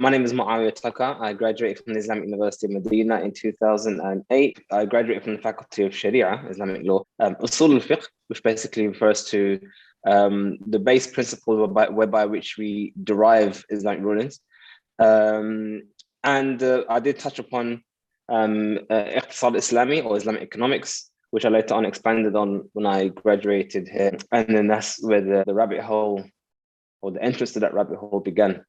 My name is Muawiyyah Tucker. I graduated from the Islamic University of Medina in 2008. I graduated from the Faculty of Sharia, Islamic Law, Usul al-Fiqh, which basically refers to the base principle whereby which we derive Islamic rulings. And I did touch upon Iqtisad Islami or Islamic economics, which I later on expanded on when I graduated here. And then that's where the rabbit hole or the entrance to that rabbit hole began.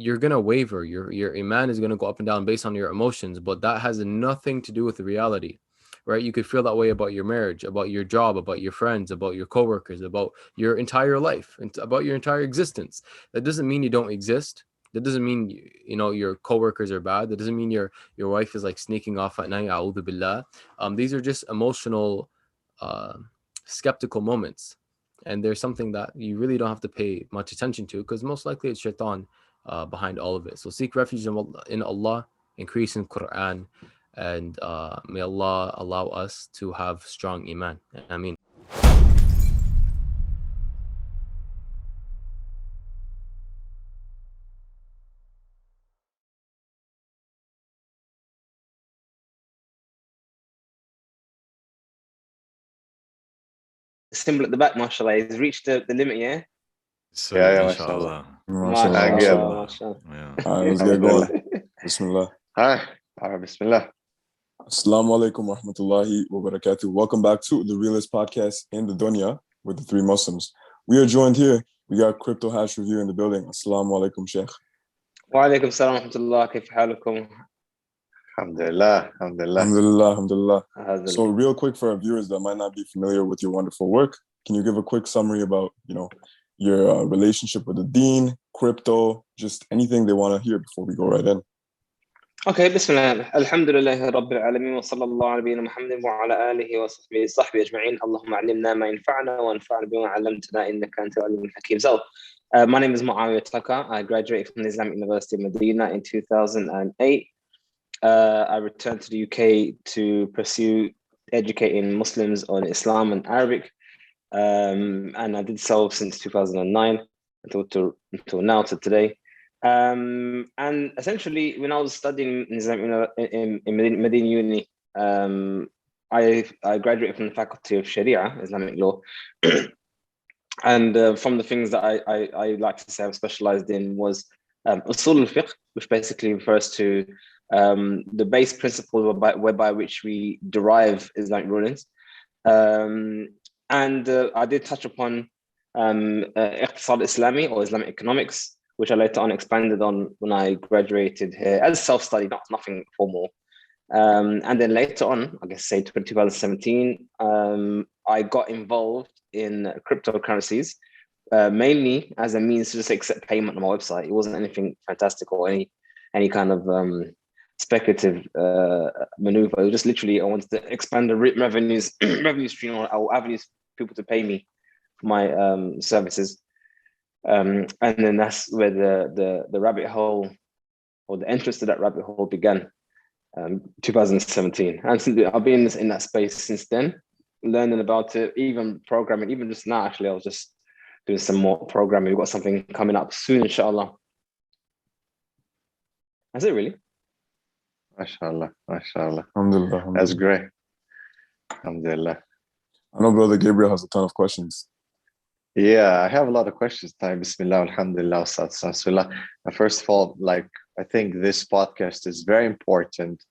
You're gonna waver. Your iman is gonna go up and down based on your emotions, but that has nothing to do with the reality, right? You could feel that way about your marriage, about your job, about your friends, about your coworkers, about your entire life, and about your entire existence. That doesn't mean you don't exist. That doesn't mean your coworkers are bad. That doesn't mean your wife is like sneaking off at night. A'udhu billah. These are just emotional, skeptical moments, and there's something that you really don't have to pay much attention to because most likely it's shaitan behind all of it. So seek refuge in Allah, increase in Quran, and may Allah allow us to have strong iman. Ameen. Symbol at the back, mashallah, he's reached the limit, yeah? So, yeah, mashallah. MashaAllah. Let's get going. Bismillah. Hi. Bismillah. Assalamu alaikum wa rahmatullahi wa barakatuh. Welcome back to the realest podcast in the dunya with the three Muslims. We are joined here. We got Crypto Hash Review in the building. Assalamu alaikum, Shaykh. Wa alaikum salam wa rahmatullah. Kayf halukum? Alhamdulillah. Alhamdulillah. So real quick for our viewers that might not be familiar with your wonderful work, can you give a quick summary about, your relationship with the deen, crypto, just anything they want to hear before we go right in? Okay, bismillah. Alhamdulillah Rabbil Alameen wa sallallahu ala nabiyyina Muhammadin wa ala alihi wa sahbihi ajma'in. Allahumma alimna ma yanfa'na wa anfa'na bima 'allamtana innaka antal alimul hakim. So, my name is Muawiyyah Tucker. I graduated from the Islamic University of Medina in 2008. I returned to the UK to pursue educating Muslims on Islam and Arabic. And I did so since 2009 until now, to today. And essentially, when I was studying in Medina Uni, I graduated from the Faculty of Sharia, Islamic Law. And from the things that I like to say I'm specialized in was Usul al-Fiqh, which basically refers to the base principle whereby which we derive Islamic rulings. And I did touch upon Iqtisad Islami or Islamic economics, which I later on expanded on when I graduated here as self-study, nothing formal. And then later on, I guess say 2017, I got involved in cryptocurrencies, mainly as a means to just accept payment on my website. It wasn't anything fantastic or any kind of speculative maneuver. It was just literally I wanted to expand the revenue stream or avenues for people to pay me for my services. And then that's where the rabbit hole or the entrance to that rabbit hole began, 2017. And since I've been in that space since then, learning about it, even programming, even just now, actually, I was just doing some more programming. We've got something coming up soon, inshallah. That's it, really. MashaAllah. Alhamdulillah. That's great. Alhamdulillah. I know Brother Gabriel has a ton of questions. Yeah, I have a lot of questions. Bismillah, alhamdulillah, sallallahu. First of all, I think this podcast is very important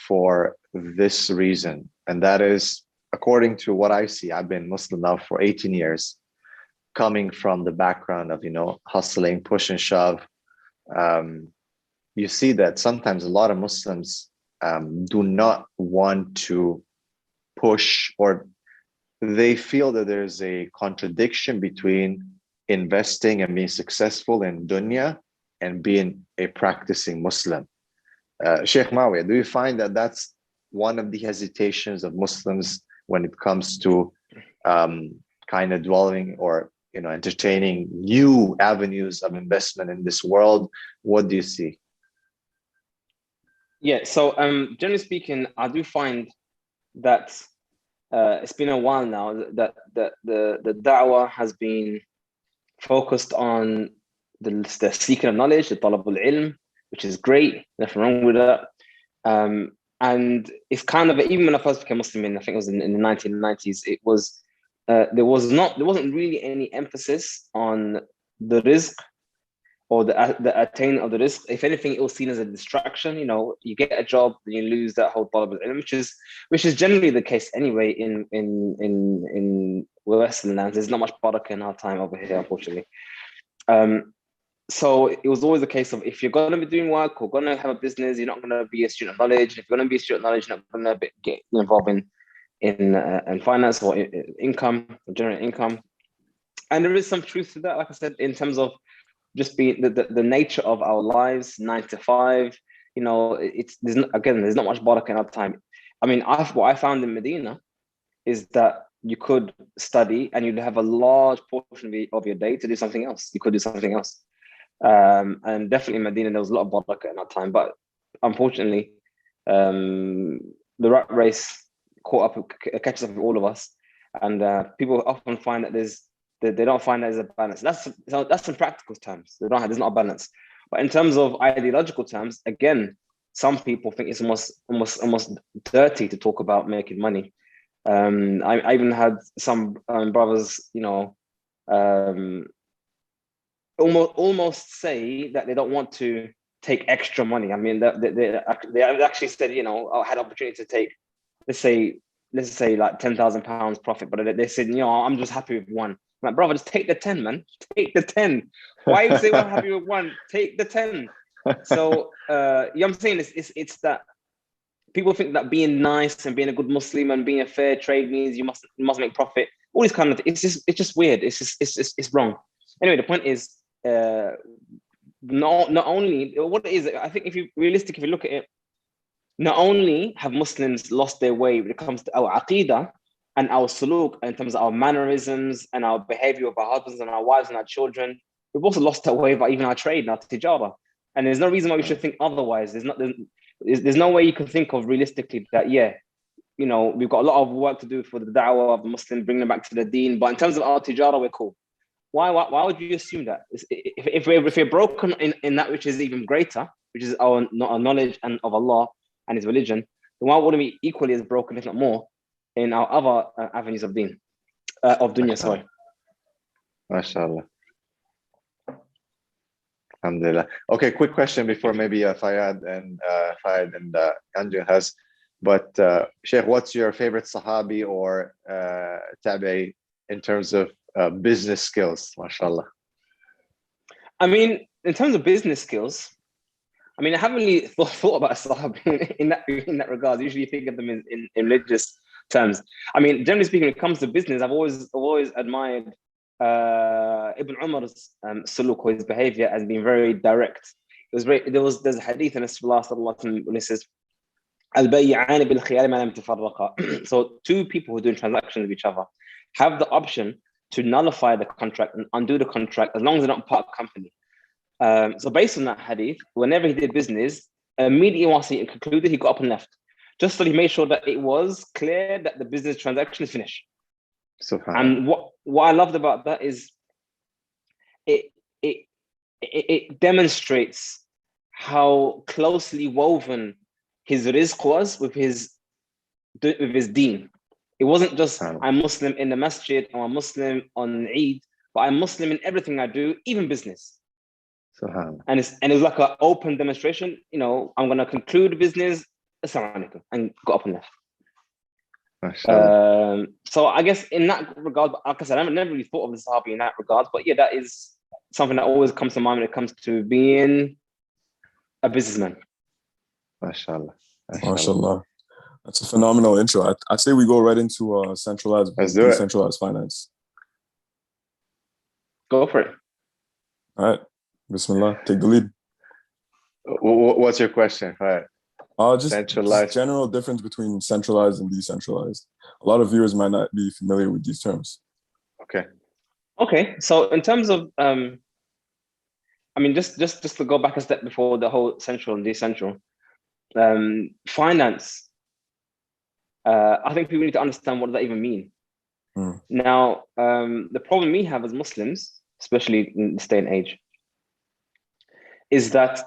for this reason. And that is, according to what I see, I've been Muslim now for 18 years, coming from the background of, hustling, push and shove. You see that sometimes a lot of Muslims do not want to push, or they feel that there's a contradiction between investing and being successful in dunya and being a practicing Muslim. Sheikh Muawiyyah, do you find that that's one of the hesitations of Muslims when it comes to kind of dwelling or entertaining new avenues of investment in this world? What do you see? Yeah, so generally speaking, I do find that it's been a while now that the da'wah has been focused on the seeking of knowledge, the talab al-ilm, which is great, nothing wrong with that. And it's kind of, even when I first became Muslim, I think it was in the 1990s, it was there wasn't really any emphasis on the rizq or the attainment of the rizq. If anything, it was seen as a distraction. You get a job, then you lose that whole talab al-ilm, which is generally the case anyway in Western lands. There's not much barakah in our time over here, unfortunately. So it was always a case of, if you're going to be doing work or going to have a business, you're not going to be a student of knowledge. If you're going to be a student of knowledge, you're not going to get involved in finance or income, or generate income. And there is some truth to that, like I said, in terms of just being the nature of our lives, 9 to 5. There's not much barakah in our time. I mean, what I found in Medina is that you could study and you'd have a large portion of your day to do something else. You could do something else. And definitely in Medina, there was a lot of barakah in our time. But unfortunately, the rat race catches up with all of us. And people often find that they don't find that there's a balance. That's in practical terms. There's not a balance. But in terms of ideological terms, again, some people think it's almost dirty to talk about making money. I even had some brothers, almost say that they don't want to take extra money. I mean, they actually said, I had opportunity to take, let's say like £10,000 profit, but they said, I'm just happy with one. I'm like, brother, just take the 10, man. Take the 10. Why you say I'm happy with one? Take the 10. So I'm saying it's that people think that being nice and being a good Muslim and being a fair trade means you must make profit. All these kind of things. It's just weird. It's wrong. Anyway, the point is, not only what it is. I think if you look at it, not only have Muslims lost their way when it comes to our aqidah and our suluk, in terms of our mannerisms and our behavior of our husbands and our wives and our children, we've also lost our way by even our trade and our tijara. And there's no reason why we should think otherwise. There's no way you can think of realistically that, we've got a lot of work to do for the da'wah of the Muslim, bring them back to the deen. But in terms of our tijara, we're cool. Why would you assume that? If we're broken in that which is even greater, which is our knowledge and of Allah and His religion, then why wouldn't we equally as broken, if not more, in our other avenues of deen, of dunya? Sorry. MashaAllah. Alhamdulillah. Okay, quick question before maybe Fayad and Andrew has. But Sheikh, what's your favorite Sahabi or Tabi'i in terms of business skills? MashaAllah. I mean, in terms of business skills, I haven't really thought about a Sahabi in that regard. Usually you think of them in religious terms. Generally speaking, when it comes to business, I've always admired Ibn Umar's suluk, or his behavior, as being very direct. There's a hadith in Rasulullah when it says, Al-bay'ani bil-khiyar ma lam tafarraqa. So two people who are doing transactions with each other have the option to nullify the contract and undo the contract as long as they're not part of the company. So based on that hadith, whenever he did business, immediately once he concluded, he got up and left, just so he made sure that it was clear that the business transaction is finished. And what I loved about that is it demonstrates how closely woven his rizq was with his deen. It wasn't just I'm Muslim in the masjid or I'm Muslim on Eid, but I'm Muslim in everything I do, even business. And it's like an open demonstration. I'm going to conclude business, assalamu alaikum, and got up and left. So I guess in that regard, like I said, I've never really thought of the Sahabi in that regard, but yeah, that is something that always comes to mind when it comes to being a businessman. MashaAllah. MashaAllah. That's a phenomenal intro. I say we go right into centralized, decentralized finance. Go for it. All right. Bismillah, take the lead. What's your question? Right. Just general difference between centralized and decentralized. A lot of viewers might not be familiar with these terms. Okay. So in terms of, I mean, just to go back a step before the whole central and decentral, finance. I think people need to understand what does that even mean. Now, the problem we have as Muslims, especially in this day and age, is that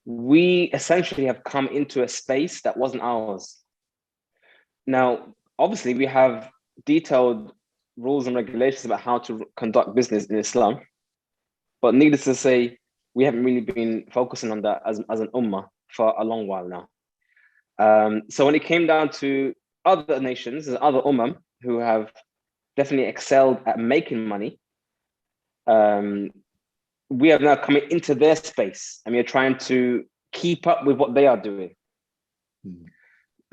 we essentially have come into a space that wasn't ours. Now, obviously, we have detailed rules and regulations about how to conduct business in Islam, but needless to say, we haven't really been focusing on that as an ummah for a long while now. So when it came down to other nations and other ummah who have definitely excelled at making money, we are now coming into their space and we are trying to keep up with what they are doing.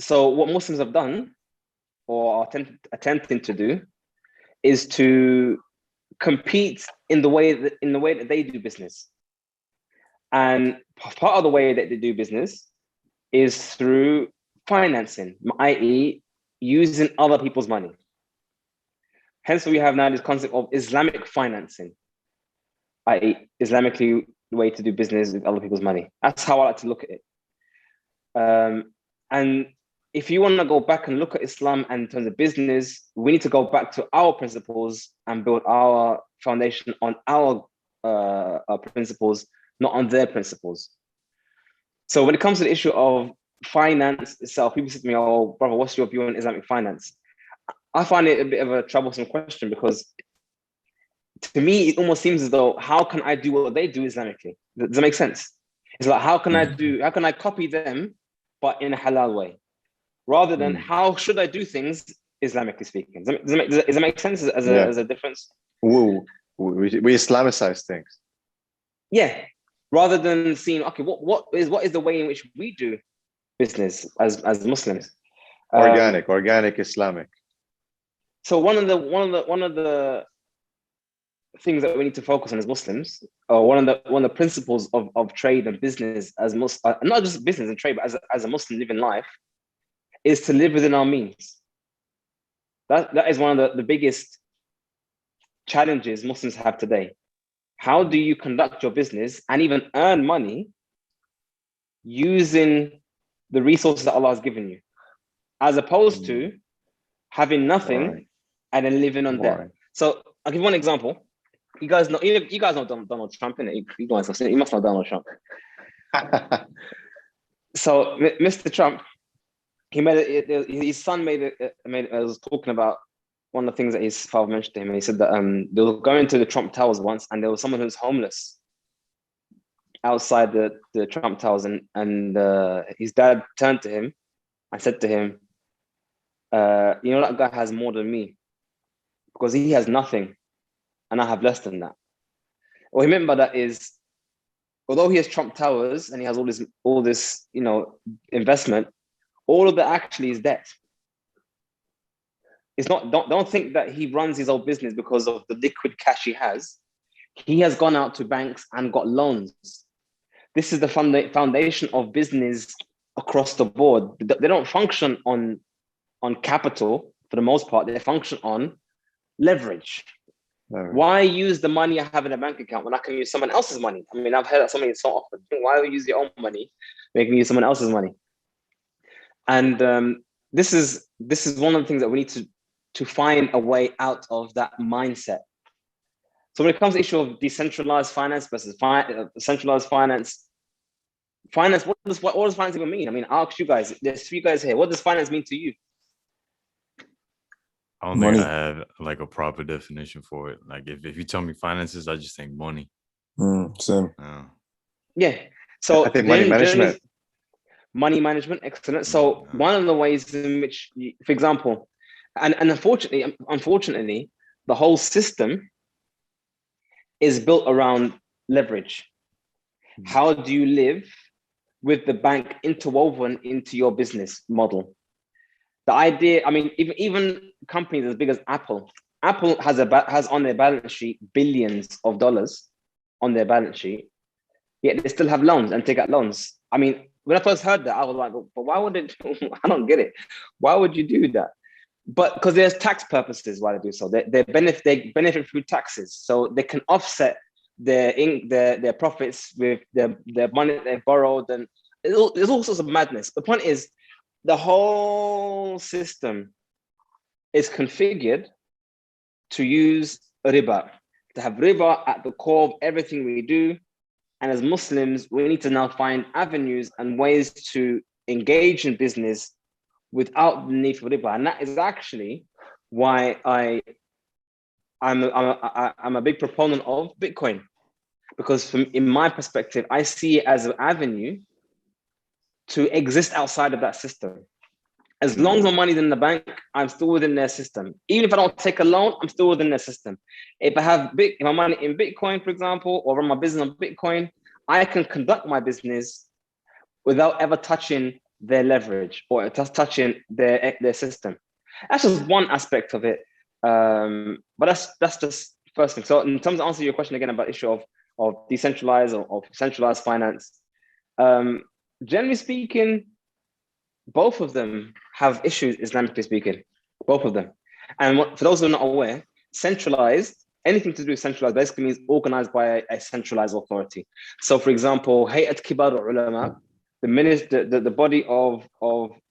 So what Muslims have done or are attempting to do is to compete in the way that they do business. And part of the way that they do business is through financing, i.e. using other people's money. Hence we have now this concept of Islamic financing, i.e. Islamically the way to do business with other people's money. That's how I like to look at it. And if you want to go back and look at Islam and in terms of business, we need to go back to our principles and build our foundation on our principles, not on their principles. So when it comes to the issue of finance itself, people say to me, "Oh, brother, what's your view on Islamic finance?" I find it a bit of a troublesome question because to me, it almost seems as though, how can I do what they do Islamically? Does that make sense? It's like, how can I copy them, but in a halal way? Rather than how should I do things Islamically speaking? Does that make sense as a difference? We Islamicize things. Yeah. Rather than seeing, okay, what is the way in which we do business as Muslims? Organic Islamic. So one of the things that we need to focus on as Muslims, or one of the principles of trade and business as Muslim, not just business and trade, but as a Muslim living life, is to live within our means. That is one of the biggest challenges Muslims have today. How do you conduct your business and even earn money using the resources that Allah has given you, as opposed to having nothing and then living on debt? So I'll give you one example. You guys know Donald Trump, innit? You must know Donald Trump. So Mr. Trump, his son was talking about one of the things that his father mentioned to him. And he said that they were going to the Trump Towers once, and there was someone who was homeless outside the Trump Towers, and his dad turned to him and said to him, "You know, that guy has more than me because he has nothing, and I have less than that." What he meant by that is, although he has Trump Towers and he has all this investment, all of that actually is debt. It's not. Don't think that he runs his own business because of the liquid cash he has. He has gone out to banks and got loans. This is the foundation of business across the board. They don't function on capital for the most part. They function on leverage. Why use the money I have in a bank account when I can use someone else's money? I mean, I've heard that so often. Why use your own money when you can use someone else's money? And this is one of the things that we need to find a way out of that mindset. So when it comes to the issue of decentralized finance versus centralized finance, what does finance even mean? I mean, I'll ask you guys. There's three guys here. What does finance mean to you? I don't think I have like a proper definition for it. Like if you tell me finances, I just think money. Same. Yeah. So I think money management. Money management, excellent. So one of the ways in which, for example, and unfortunately, the whole system is built around leverage. How do you live with the bank interwoven into your business model? The idea, I mean, even companies as big as Apple has on their balance sheet billions of dollars on their balance sheet, yet they still have loans and take out loans. I mean, when I first heard that, I was like, but why would it? I don't get it. Why would you do that? But because there's tax purposes why they do so. They benefit through taxes, so they can offset their profits with their money they borrowed, and there's all sorts of madness. The point is, the whole system is configured to use riba, to have riba at the core of everything we do. And as Muslims, we need to now find avenues and ways to engage in business without the need for riba. And that is actually why I'm a big proponent of Bitcoin, because in my perspective, I see it as an avenue to exist outside of that system. As long as my money's in the bank, I'm still within their system. Even if I don't take a loan, I'm still within their system. If I have my money in Bitcoin, for example, or run my business on Bitcoin, I can conduct my business without ever touching their leverage or touching their system. That's just one aspect of it. But that's just first thing. So in terms of answering your question again about the issue of decentralized or centralized finance, generally speaking, both of them have issues, Islamically speaking, both of them. And for those who are not aware, centralized, anything to do with centralized basically means organized by a centralized authority. So for example, Hayat Kibar Ulama, the body of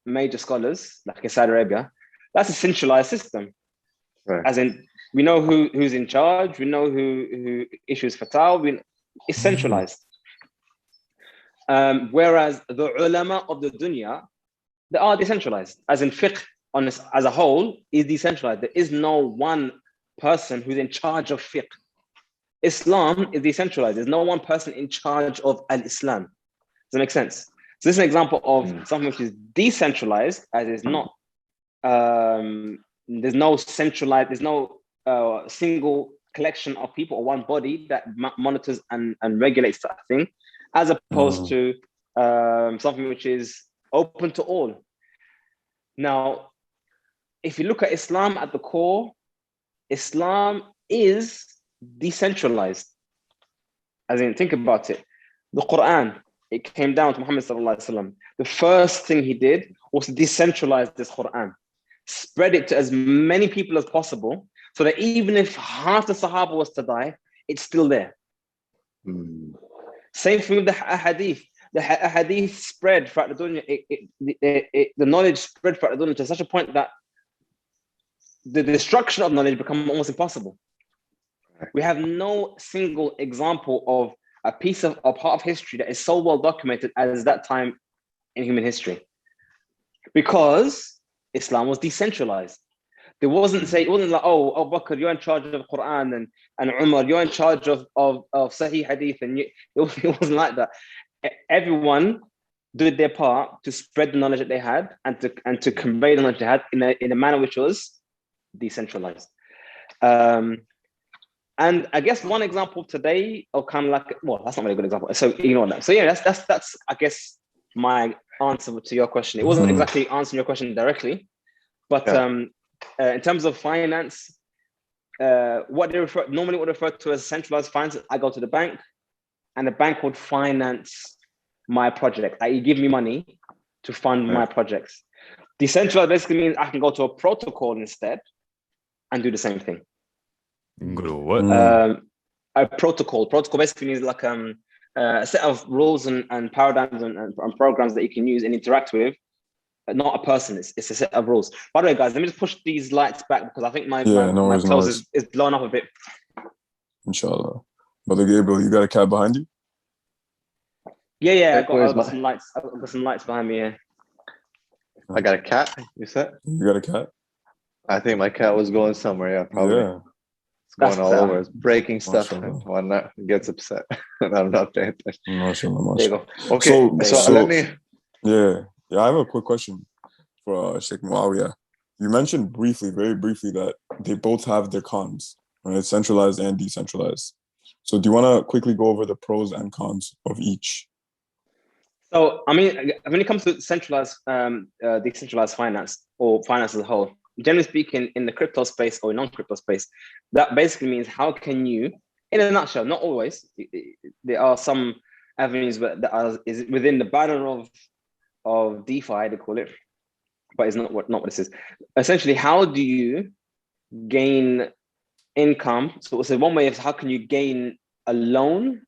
major scholars, like in Saudi Arabia, that's a centralized system. Right. As in, we know who's in charge, we know who issues fatwa, it's centralized. Whereas the ulama of the dunya, they are decentralized, as in fiqh as a whole is decentralized. There is no one person who's in charge of fiqh. Islam is decentralized. There's no one person in charge of al-Islam. Does that make sense? So this is an example of something which is decentralized, as is not, there's no centralized, there's no single collection of people or one body that monitors and regulates that thing, as opposed to something which is open to all. Now, if you look at Islam at the core, Islam is decentralized. As in, think about it. The Quran, it came down to Muhammad sallallahu alaihi wasallam. The first thing he did was to decentralize this Quran, spread it to as many people as possible, so that even if half the Sahaba was to die, it's still there. Same thing with the Hadith. The hadith spread throughout the dunya, the knowledge spread throughout the dunya to such a point that the destruction of knowledge becomes almost impossible. We have no single example of a piece of part of history that is so well documented as that time in human history, because Islam was decentralized. It wasn't like, oh, Abu Bakr, you're in charge of the Quran, and Umar, you're in charge of Sahih Hadith, and it wasn't like that. Everyone did their part to spread the knowledge that they had and to convey the knowledge they had in a manner which was decentralized. And I guess one example today, or kind of like, well, that's not really a good example. So ignore that. So yeah, that's I guess my answer to your question. It wasn't exactly answering your question directly, but in terms of finance, what they normally would refer to as centralized finance, I go to the bank, and the bank would finance my project. You give me money to fund my projects. Decentralized basically means I can go to a protocol instead and do the same thing. Go to what? A protocol. Protocol basically means like a set of rules and paradigms and programs that you can use and interact with. Not a person, it's a set of rules. By the way, guys, let me just push these lights back because I think my clothes is blowing up a bit. Inshallah. Brother Gabriel, you got a cat behind you? Yeah, I've got some lights. I've got some lights behind me, yeah. I got a cat, you said? You got a cat? I think my cat was going somewhere, yeah, probably. Yeah. It's going all over. It's breaking stuff and whatnot. It gets upset. And I'm not paying attention. Mashallah. There you go. Okay, so let me... Yeah, I have a quick question for Sheikh Muawiyyah. You mentioned very briefly, that they both have their cons, right? Centralized and decentralized. So do you want to quickly go over the pros and cons of each? So, I mean, when it comes to centralized, decentralized finance or finance as a whole, generally speaking, in the crypto space or non-crypto space, that basically means how can you In a nutshell, not always. There are some avenues that is within the banner of DeFi, they call it, but it's not what this is. Essentially, how do you gain income? So one way is how can you gain a loan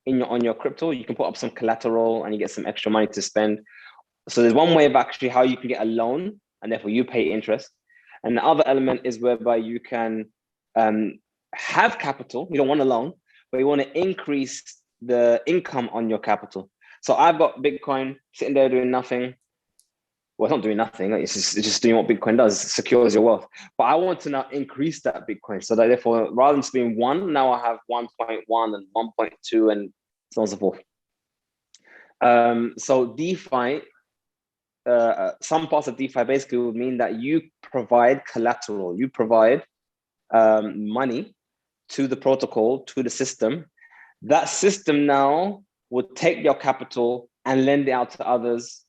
on your crypto? You can put up some collateral and you get some extra money to spend. So there's one way of actually how you can get a loan and therefore you pay interest. And the other element is whereby you can have capital. You don't want a loan, but you want to increase the income on your capital. So I've got Bitcoin sitting there doing nothing. Well, it's not doing nothing. It's just doing what Bitcoin does, secures your wealth. But I want to now increase that Bitcoin. So that therefore, rather than just being 1, now I have 1.1 and 1.2 and so on and so forth. So DeFi, some parts of DeFi basically would mean that you provide collateral. You provide money to the protocol, to the system. That system now would take your capital and lend it out to others.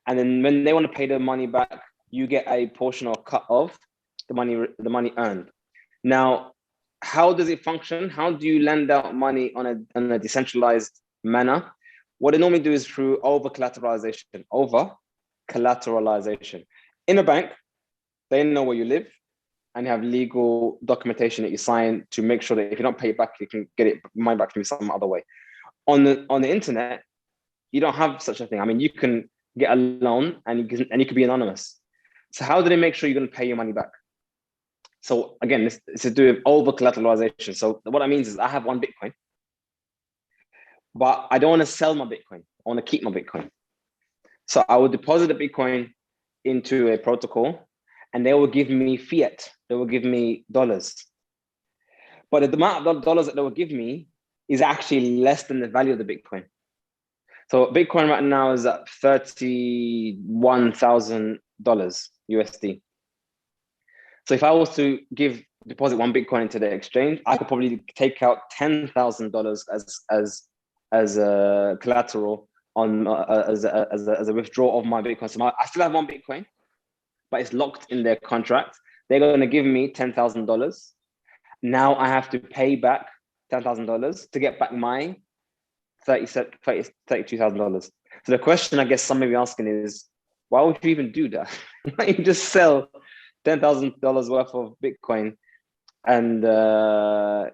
And then when they want to pay the money back, you get a portion or cut of the money earned. Now, how does it function? How do you lend out money on a decentralized manner? What they normally do is through over-collateralization. In a bank, they know where you live and you have legal documentation that you sign to make sure that if you don't pay it back, you can get it money back from you some other way. On the internet, you don't have such a thing. I mean, you can get a loan and you can be anonymous. So how do they make sure you're going to pay your money back? So again, this is to do with over-collateralization. So what that means is I have 1 Bitcoin, but I don't want to sell my Bitcoin. I want to keep my Bitcoin. So I will deposit the Bitcoin into a protocol and they will give me fiat. They will give me dollars. But the amount of dollars that they will give me is actually less than the value of the Bitcoin. So Bitcoin right now is at $31,000 USD. So if I was to deposit 1 Bitcoin into the exchange, I could probably take out $10,000 as a collateral on as a withdrawal of my Bitcoin. So I still have 1 Bitcoin, but it's locked in their contract. They're going to give me $10,000. Now I have to pay back $10,000 to get back my $32,000. So the question I guess some may be asking is, why would you even do that? Why don't you just sell $10,000 worth of Bitcoin and rather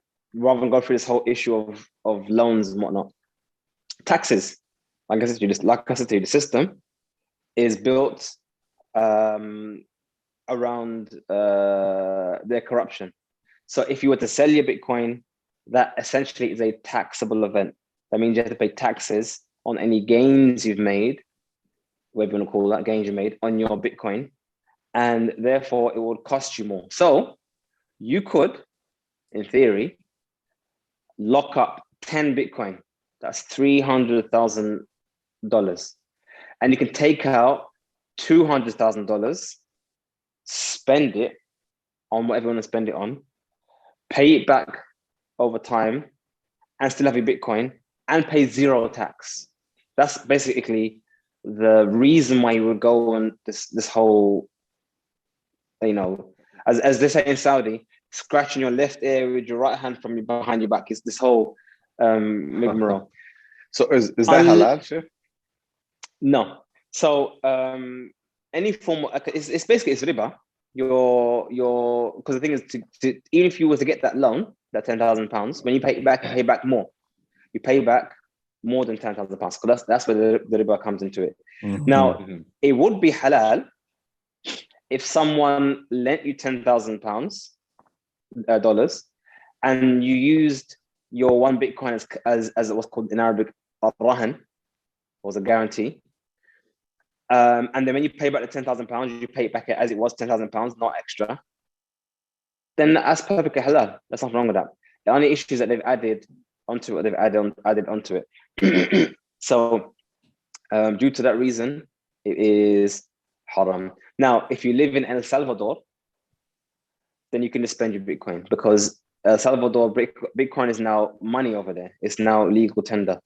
than go through this whole issue of loans and whatnot? Taxes, like I said to you, the system is built around their corruption. So if you were to sell your Bitcoin, that essentially is a taxable event. That means you have to pay taxes on any gains you've made, whatever you want to call that, gains you made on your Bitcoin, and therefore it would cost you more. So you could, in theory, lock up 10 Bitcoin. That's $300,000. And you can take out $200,000, spend it on whatever you want to spend it on, pay it back over time, and still have your Bitcoin and pay 0 tax. That's basically the reason why you would go on this whole, as they say in Saudi, scratching your left ear with your right hand from behind your back. Is this whole rigmarole. So is that halal, Shaykh? No. So any form of, it's basically it's riba. Because the thing is, to even if you were to get that loan, that £10,000, when you pay it back, you pay back more. You pay back more than £10,000 because that's where the riba comes into it. Mm-hmm. Now, it would be halal if someone lent you $10,000 dollars, and you used your 1 Bitcoin as it was called in Arabic, al-rahan, was a guarantee. And then when you pay back the £10,000, you pay it back as it was £10,000, not extra. Then that's perfectly halal. There's nothing wrong with that. The only issue is that they've added onto it. Added onto it. So due to that reason, it is haram. Now, if you live in El Salvador, then you can just spend your Bitcoin because El Salvador Bitcoin is now money over there. It's now legal tender.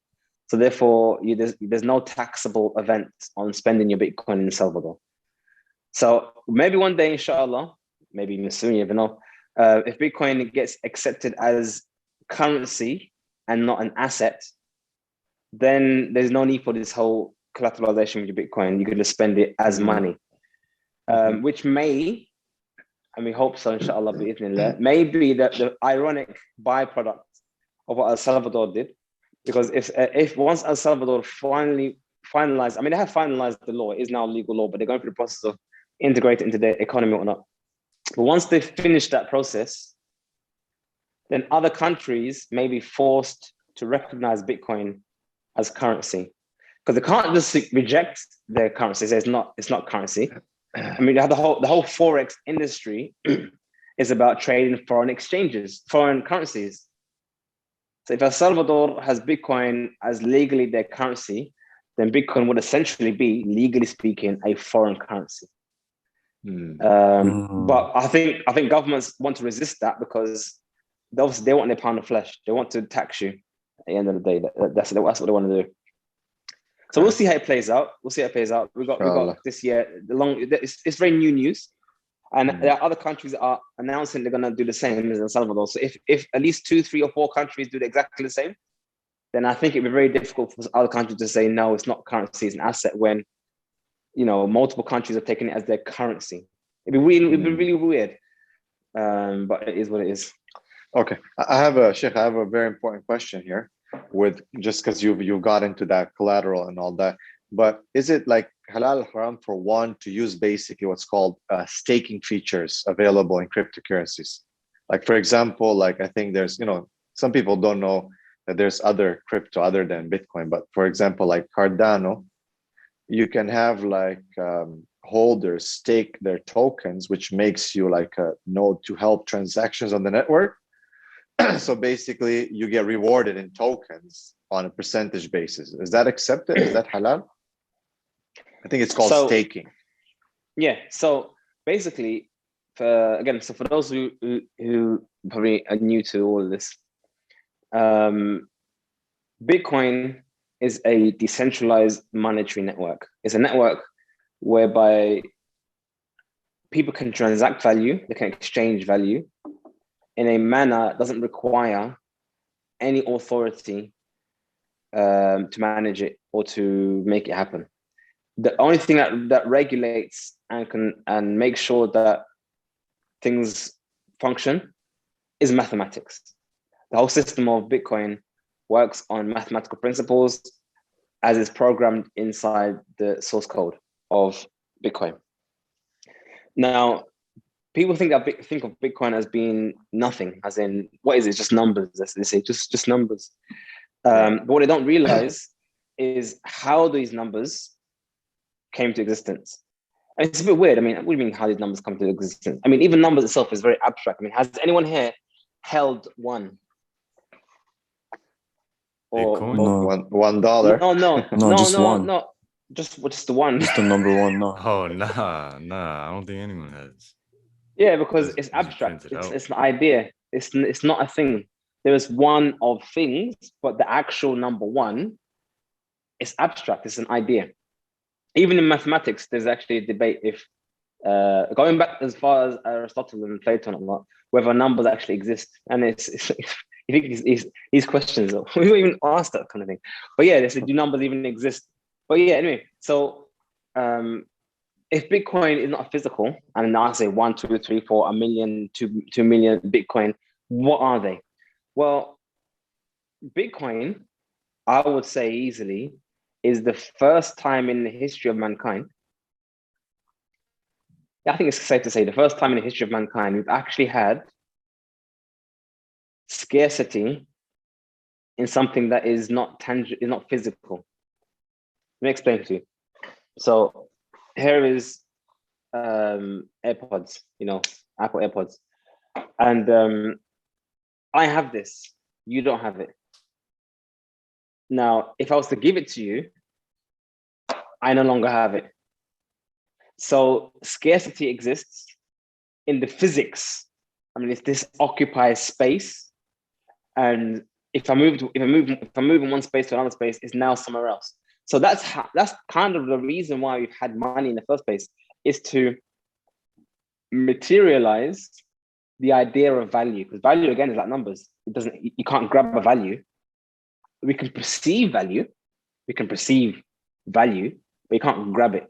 So therefore, there's no taxable event on spending your Bitcoin in El Salvador. So maybe one day, inshallah, maybe even soon, you never know, if Bitcoin gets accepted as currency and not an asset, then there's no need for this whole collateralization with your Bitcoin. You can just spend it as money, which may, and we hope so, inshallah, may be the ironic byproduct of what El Salvador did. Because if once El Salvador finally finalized, I mean, they have finalized the law, it is now legal law, but they're going through the process of integrating into their economy or not. But once they finish that process, then other countries may be forced to recognize Bitcoin as currency. Because they can't just reject their currency, say it's not currency. I mean, the whole Forex industry is about trading foreign exchanges, foreign currencies. So if El Salvador has Bitcoin as legally their currency, then Bitcoin would essentially be, legally speaking, a foreign currency. But I think governments want to resist that because obviously they want their pound of flesh. They want to tax you at the end of the day. That's what they want to do. So we'll see how it plays out. We got this year. It's very new news, and there are other countries that are announcing they're going to do the same as El Salvador. So if at least 2, 3, or 4 countries do exactly the same, then I think it'd be very difficult for other countries to say no, it's not currency, it's an asset. When multiple countries are taking it as their currency, it'd be really weird. But it is what it is. Okay, I have a very important question here. With just because you got into that collateral and all that, but is it like halal haram for one to use basically what's called staking features available in cryptocurrencies? Like, for example, like I think there's some people don't know that there's other crypto other than Bitcoin, but for example, like Cardano, you can have like holders stake their tokens, which makes you like a node to help transactions on the network. So basically you get rewarded in tokens on a percentage basis. Is that accepted? Is that halal? I think it's called staking. Yeah. So basically, for those who probably are new to all of this, Bitcoin is a decentralized monetary network. It's a network whereby people can transact value, they can exchange value in a manner that doesn't require any authority to manage it or to make it happen. The only thing that regulates and makes sure that things function is mathematics. The whole system of Bitcoin works on mathematical principles as is programmed inside the source code of Bitcoin. Now, people think of Bitcoin as being nothing, as in, what is it? Just numbers, as they say, just numbers. But what they don't realize is how these numbers came to existence. And it's a bit weird. I mean, what do you mean how these numbers come to existence? I mean, even numbers itself is very abstract. I mean, has anyone here held one? Or $1? No, just the one. Just the number one. No. Oh, nah. I don't think anyone has. Yeah, because it's abstract. It's an idea. It's not a thing. There is one of things, but the actual number one is abstract. It's an idea. Even in mathematics, there's actually a debate if going back as far as Aristotle and Plato and all that, whether numbers actually exist. And it's you think these questions, we don't even ask that kind of thing. But yeah, they say, do numbers even exist? But yeah, anyway, so if Bitcoin is not physical, and now I say 1, 2, 3, 4, a million, 2 million Bitcoin, what are they? Well, Bitcoin, I would say easily, is the first time in the history of mankind. I think it's safe to say the first time in the history of mankind we've actually had scarcity in something that is not tangible, is not physical. Let me explain to you. So here is AirPods, Apple AirPods, and I have this. You don't have it. Now, if I was to give it to you, I no longer have it. So scarcity exists in the physics. I mean, if this occupies space, and if I move in one space to another space, it's now somewhere else. So that's kind of the reason why we've had money in the first place, is to materialize the idea of value, because value again is like numbers. It doesn't, you can't grab a value. We can perceive value, but you can't grab it.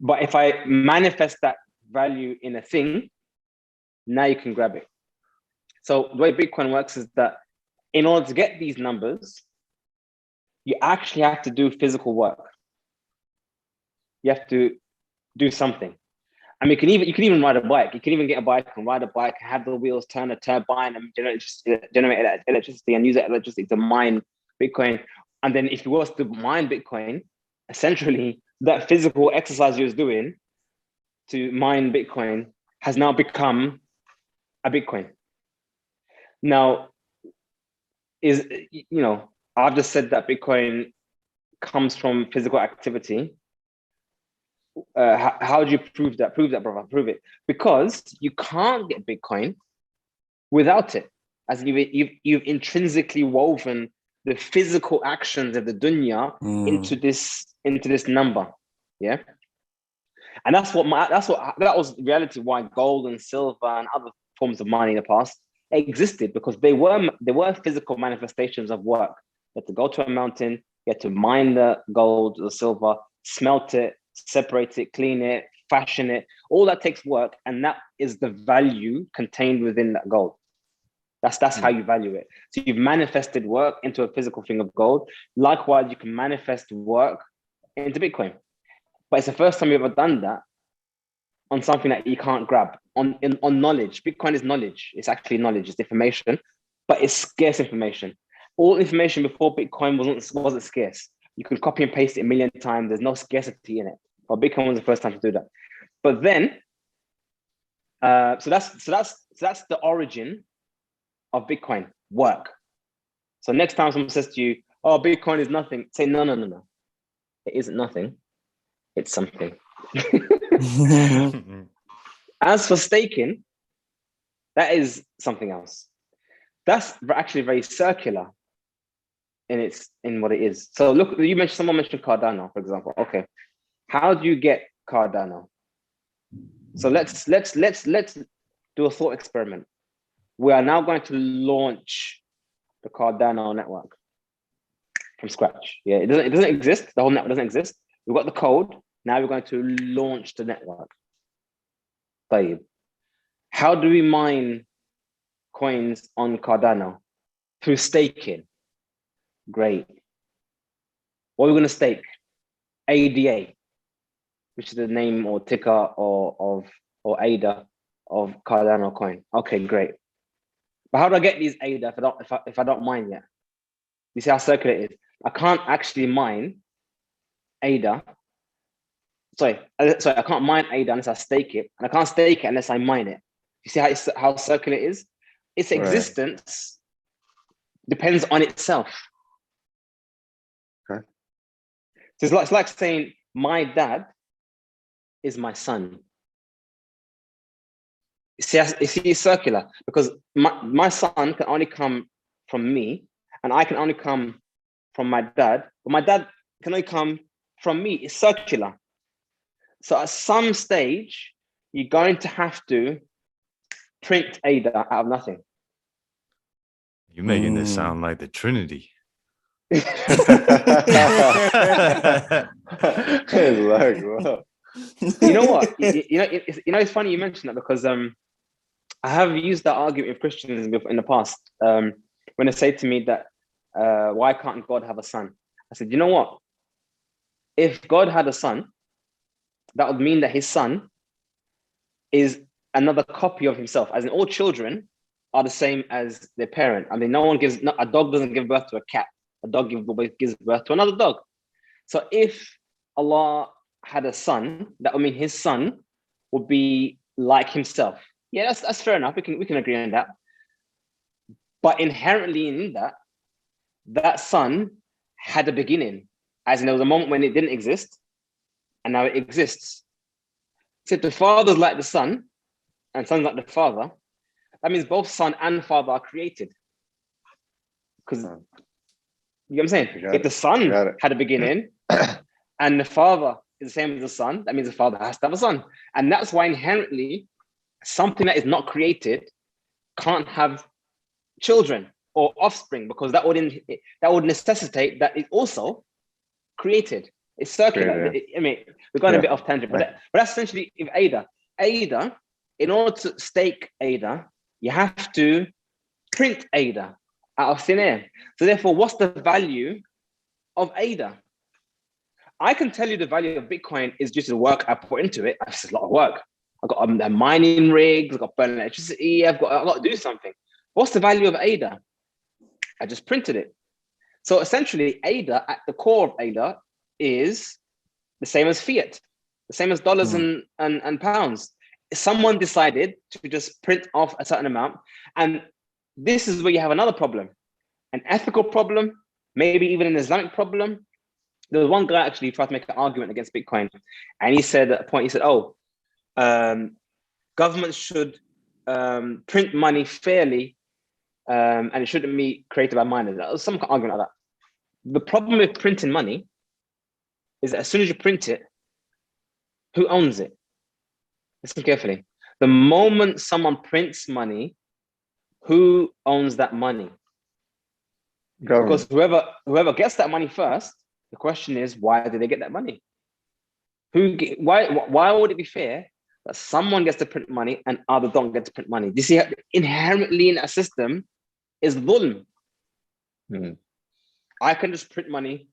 But if I manifest that value in a thing, now you can grab it. So the way Bitcoin works is that in order to get these numbers, you actually have to do physical work. You have to do something. I mean, you can even ride a bike. You can even get a bike and ride a bike, have the wheels turn a turbine and generate electricity and use that electricity to mine Bitcoin. And then if you was to mine Bitcoin, essentially that physical exercise you was doing to mine Bitcoin has now become a Bitcoin. Now, I've just said that Bitcoin comes from physical activity. How do you prove that? Prove that, brother. Prove it. Because you can't get Bitcoin without it. As you've intrinsically woven the physical actions of the dunya into this number. Yeah. And that was the reality why gold and silver and other forms of money in the past existed, because they were physical manifestations of work. You had to go to a mountain, you had to mine the gold or the silver, smelt it, separate it, clean it, fashion it. All that takes work, and that is the value contained within that gold. That's how you value it. So you've manifested work into a physical thing of gold. Likewise, you can manifest work into Bitcoin. But it's the first time you've ever done that on something that you can't grab, on knowledge. Bitcoin is knowledge. It's actually knowledge. It's information, but it's scarce information. All information before Bitcoin wasn't scarce. You can copy and paste it a million times. There's no scarcity in it. But Bitcoin was the first time to do that. But then, so that's the origin of Bitcoin, work. So next time someone says to you, "Oh, Bitcoin is nothing," say, "No. It isn't nothing. It's something." As for staking, that is something else. That's actually very circular in what it is. So look, someone mentioned Cardano, for example. Okay, how do you get Cardano? So let's do a thought experiment. We are now going to launch the Cardano network from scratch. Yeah, it doesn't exist. The whole network doesn't exist. We've got the code. Now we're going to launch the network. How do we mine coins on Cardano? Through staking. Great. What are we going to stake? ADA, which is the name or ticker or ADA of Cardano coin. Okay, great. But how do I get these ADA if I don't mine yet? You see how circular it is. I can't actually mine ADA. I can't mine ADA unless I stake it, and I can't stake it unless I mine it. You see how circular it is? Its existence depends on itself. Okay. So it's like saying my dad is my son. You see, it's circular, because my son can only come from me, and I can only come from my dad, but my dad can only come from me. It's circular. So at some stage, you're going to have to print ADA out of nothing. You're making this sound like the Trinity. It's like, wow. You know what? It's funny you mentioned that, because I have used that argument with Christians in the past. When they say to me that, why can't God have a son? I said, you know what? If God had a son, that would mean that his son is another copy of himself. As in, all children are the same as their parent. I mean, a dog doesn't give birth to a cat. A dog gives birth to another dog. So if Allah had a son, that would mean his son would be like himself. Yeah, that's fair enough. We can agree on that. But inherently in that son had a beginning, as in there was a moment when it didn't exist, and now it exists. So if the father's like the son, and son's like the father, that means both son and father are created. Because, you know what I'm saying? If the son had a beginning, and the father is the same as the son, that means the father has to have a son. And that's why inherently something that is not created can't have children or offspring, because that would necessitate that it's also created. It's circular. I mean, we're going a bit off tangent, but that's essentially if ADA, in order to stake ADA, you have to print ADA out of thin air. So therefore, what's the value of ADA? I can tell you the value of Bitcoin is just the work I put into it. It's a lot of work. I've got mining rigs, I've got burning electricity, I've got to do something. What's the value of ADA? I just printed it. So essentially, ADA, at the core of ADA, is the same as fiat, the same as dollars and pounds. Someone decided to just print off a certain amount. And this is where you have another problem, an ethical problem, maybe even an Islamic problem. There was one guy actually tried to make an argument against Bitcoin. And he said at a point, he said, governments should print money fairly, and it shouldn't be created by miners. There was some argument like that. The problem with printing money is that as soon as you print it, who owns it? Listen carefully. The moment someone prints money, who owns that money? Government. Because whoever gets that money first, the question is, why did they get that money? Why would it be fair that someone gets to print money and others don't get to print money? You see, inherently in a system is dhulm. I can just print money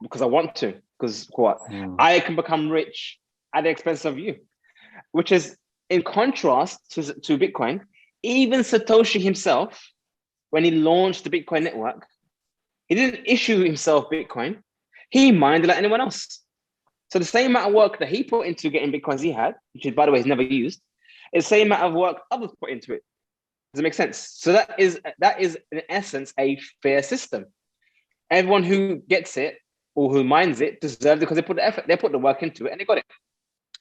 because I want to, because what? I can become rich at the expense of you, which is in contrast to Bitcoin. Even Satoshi himself, when he launched the Bitcoin network, he didn't issue himself Bitcoin. He mined it like anyone else. So the same amount of work that he put into getting Bitcoins he had, which is, by the way, he's never used, is the same amount of work others put into it. Does it make sense? So that is in essence a fair system. Everyone who gets it or who mines it deserves it because they put the effort, they put the work into it, and they got it.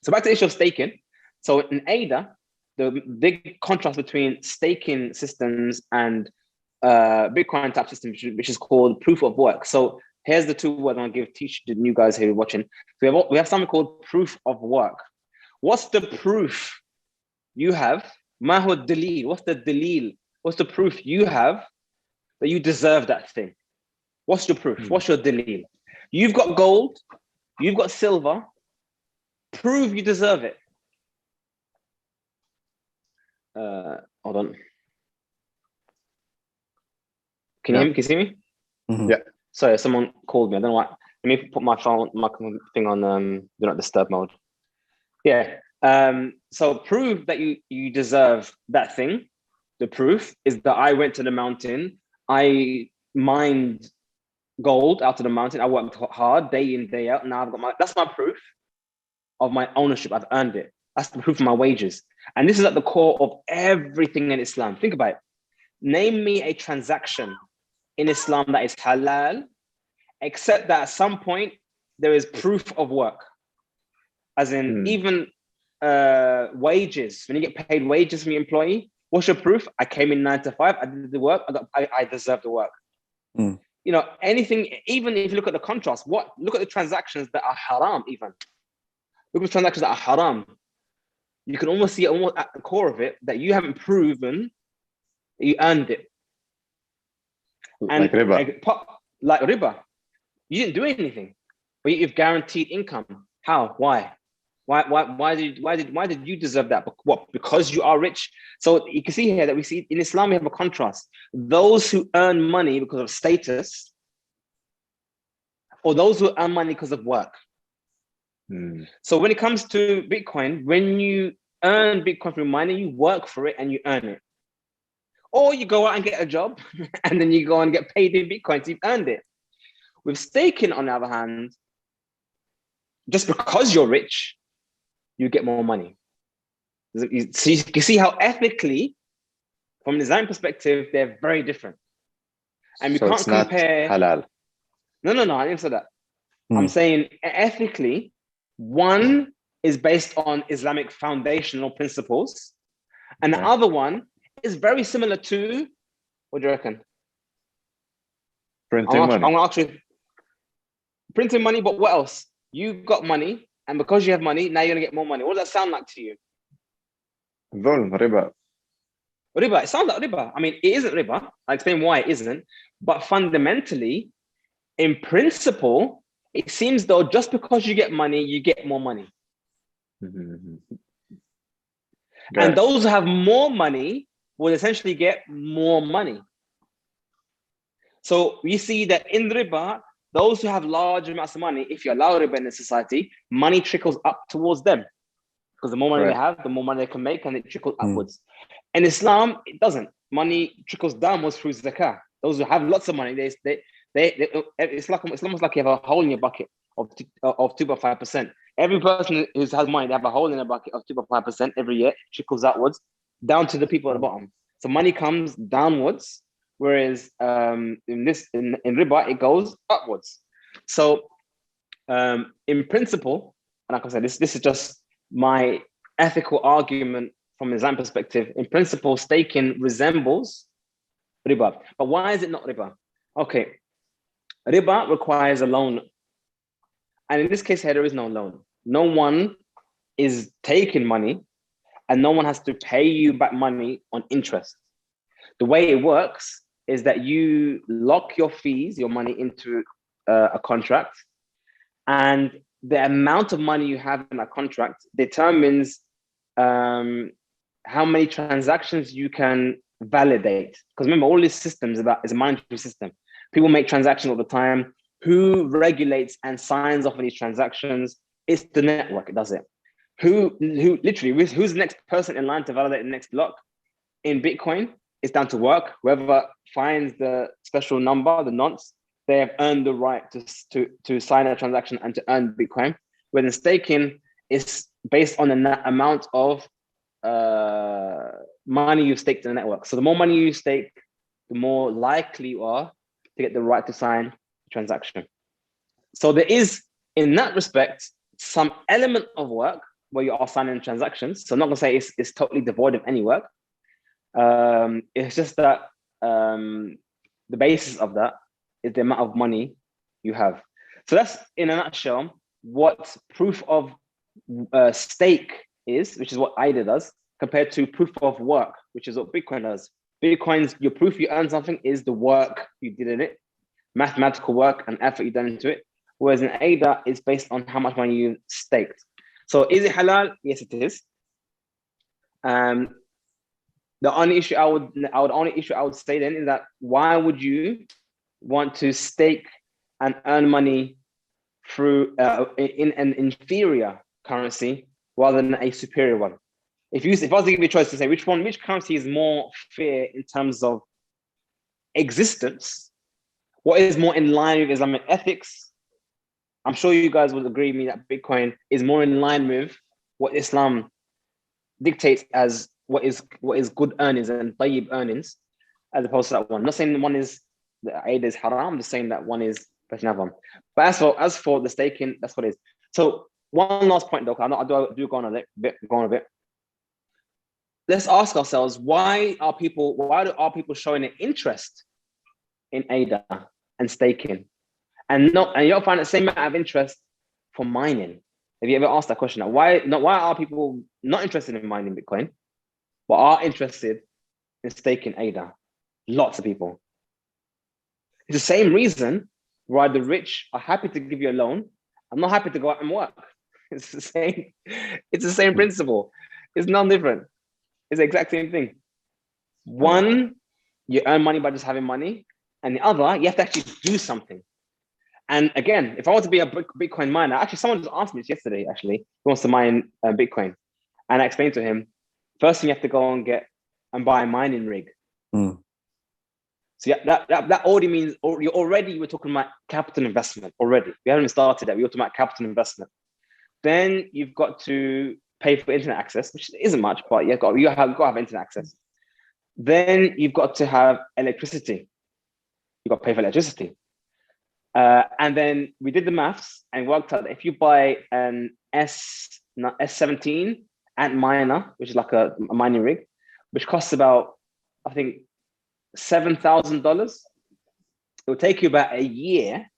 So back to the issue of staking. So in ADA, the big contrast between staking systems and Bitcoin type system, which is called proof of work. So here's the two words I'm going to teach the new guys who are watching. So we have something called proof of work. What's the proof you have? Mahu dalil. What's the dalil? What's the proof you have that you deserve that thing? What's your proof? What's your dalil? You've got gold. You've got silver. Prove you deserve it. Hold on. Can you hear me? Can you see me? Yeah. Sorry, someone called me. I don't know why. Let me put my phone, my thing on do not disturb mode. Yeah. So prove that you deserve that thing. The proof is that I went to the mountain. I mined gold out of the mountain. I worked hard day in, day out. Now I've got that's my proof of my ownership. I've earned it. That's the proof of my wages. And this is at the core of everything in Islam. Think about it. Name me a transaction in Islam that is halal, except that at some point there is proof of work. As in even wages. When you get paid wages from your employee, what's your proof? I came in 9 to 5, I did the work, I deserve the work. You know, anything, even if you look at the contrast, look at the transactions that are haram even. Look at the transactions that are haram. You can almost see almost at the core of it that you haven't proven that you earned it. And like riba. Like riba. You didn't do anything, but you've guaranteed income. How? Why? Why did you deserve that? What? Because you are rich. So you can see here that we see in Islam we have a contrast. Those who earn money because of status, or those who earn money because of work. So when it comes to Bitcoin, when you earn Bitcoin through mining, you work for it and you earn it. Or you go out and get a job and then you go and get paid in Bitcoin, so you've earned it. With staking, on the other hand, just because you're rich, you get more money. So you can see how ethically, from a design perspective, they're very different. And we can't compare. Halal. No, I didn't say that. I'm saying ethically, one is based on Islamic foundational principles, and the other one is very similar to, what do you reckon? Printing money. I'm actually printing money, but what else? You got money, and because you have money, now you're gonna get more money. What does that sound like to you? ظلم riba. Riba, it sounds like riba. I mean, it isn't riba. I'll explain why it isn't. But fundamentally, in principle, it seems though just because you get money, you get more money. And those who have more money will essentially get more money. So we see that in riba, those who have large amounts of money, if you allow riba in a society, money trickles up towards them. Because the more money they have, the more money they can make, and it trickles upwards. In Islam, it doesn't. Money trickles downwards through zakah. Those who have lots of money, it's almost like you have a hole in your bucket of 2.5%. Every person who has money, they have a hole in their bucket of 2.5% every year. It trickles outwards down to the people at the bottom. So money comes downwards, whereas in riba it goes upwards. So in principle, and like I said, this is just my ethical argument from an Islam perspective. In principle, staking resembles riba. But why is it not riba? Okay, riba requires a loan. And in this case here, there is no loan. No one is taking money and no one has to pay you back money on interest. The way it works is that you lock your fees, your money into a contract, and the amount of money you have in that contract determines how many transactions you can validate. Because remember, all these systems is a monetary system. People make transactions all the time. Who regulates and signs off on these transactions? It's the network. It does it. Who's the next person in line to validate the next block? In Bitcoin, it's down to work. Whoever finds the special number, the nonce, they have earned the right to sign a transaction and to earn Bitcoin. Whereas in staking, it's based on the amount of money you've staked in the network. So the more money you stake, the more likely you are to get the right to sign the transaction. So there is, in that respect, some element of work where you are signing transactions. So I'm not gonna say it's totally devoid of any work. It's just that the basis of that is the amount of money you have. So that's, in a nutshell, what proof of stake is, which is what AIDA does, compared to proof of work, which is what Bitcoin does. Bitcoin's, your proof you earn something is the work you did in it, mathematical work and effort you've done into it. Whereas in AIDA, it's based on how much money you staked. So is it halal? Yes, it is. The only issue I would say then is that why would you want to stake and earn money through in an inferior currency rather than a superior one? If I was to give you a choice to say which currency is more fair in terms of existence, what is more in line with Islamic ethics, I'm sure you guys would agree with me that Bitcoin is more in line with what Islam dictates as what is good earnings and tayyib earnings, as opposed to that one. I'm not saying one is the aid is haram, I'm just saying that one is another one. But as for the staking, that's what it is. So one last point, though, I do go on a bit. Let's ask ourselves, why do people showing an interest in AIDA and staking, and you'll find the same amount of interest for mining? Have you ever asked that question? Why are people not interested in mining Bitcoin, but are interested in staking AIDA? Lots of people. It's the same reason why the rich are happy to give you a loan. I'm not happy to go out and work. It's the same. It's the same principle. It's not different. It's the exact same thing. One, you earn money by just having money, and the other, you have to actually do something. And again, if I want to be a Bitcoin miner, actually, someone just asked me this yesterday. Actually, he wants to mine Bitcoin, and I explained to him, first thing you have to go and buy a mining rig. So yeah, that already means we're talking about capital investment already. We haven't even started that. We're talking about capital investment. Then you've got to pay for internet access, which isn't much, but you got to have internet access. Then you've got to have electricity. You've got to pay for electricity. And then we did the maths and worked out that if you buy an S17 Antminer, which is like a mining rig, which costs about, I think, $7,000, it will take you about a year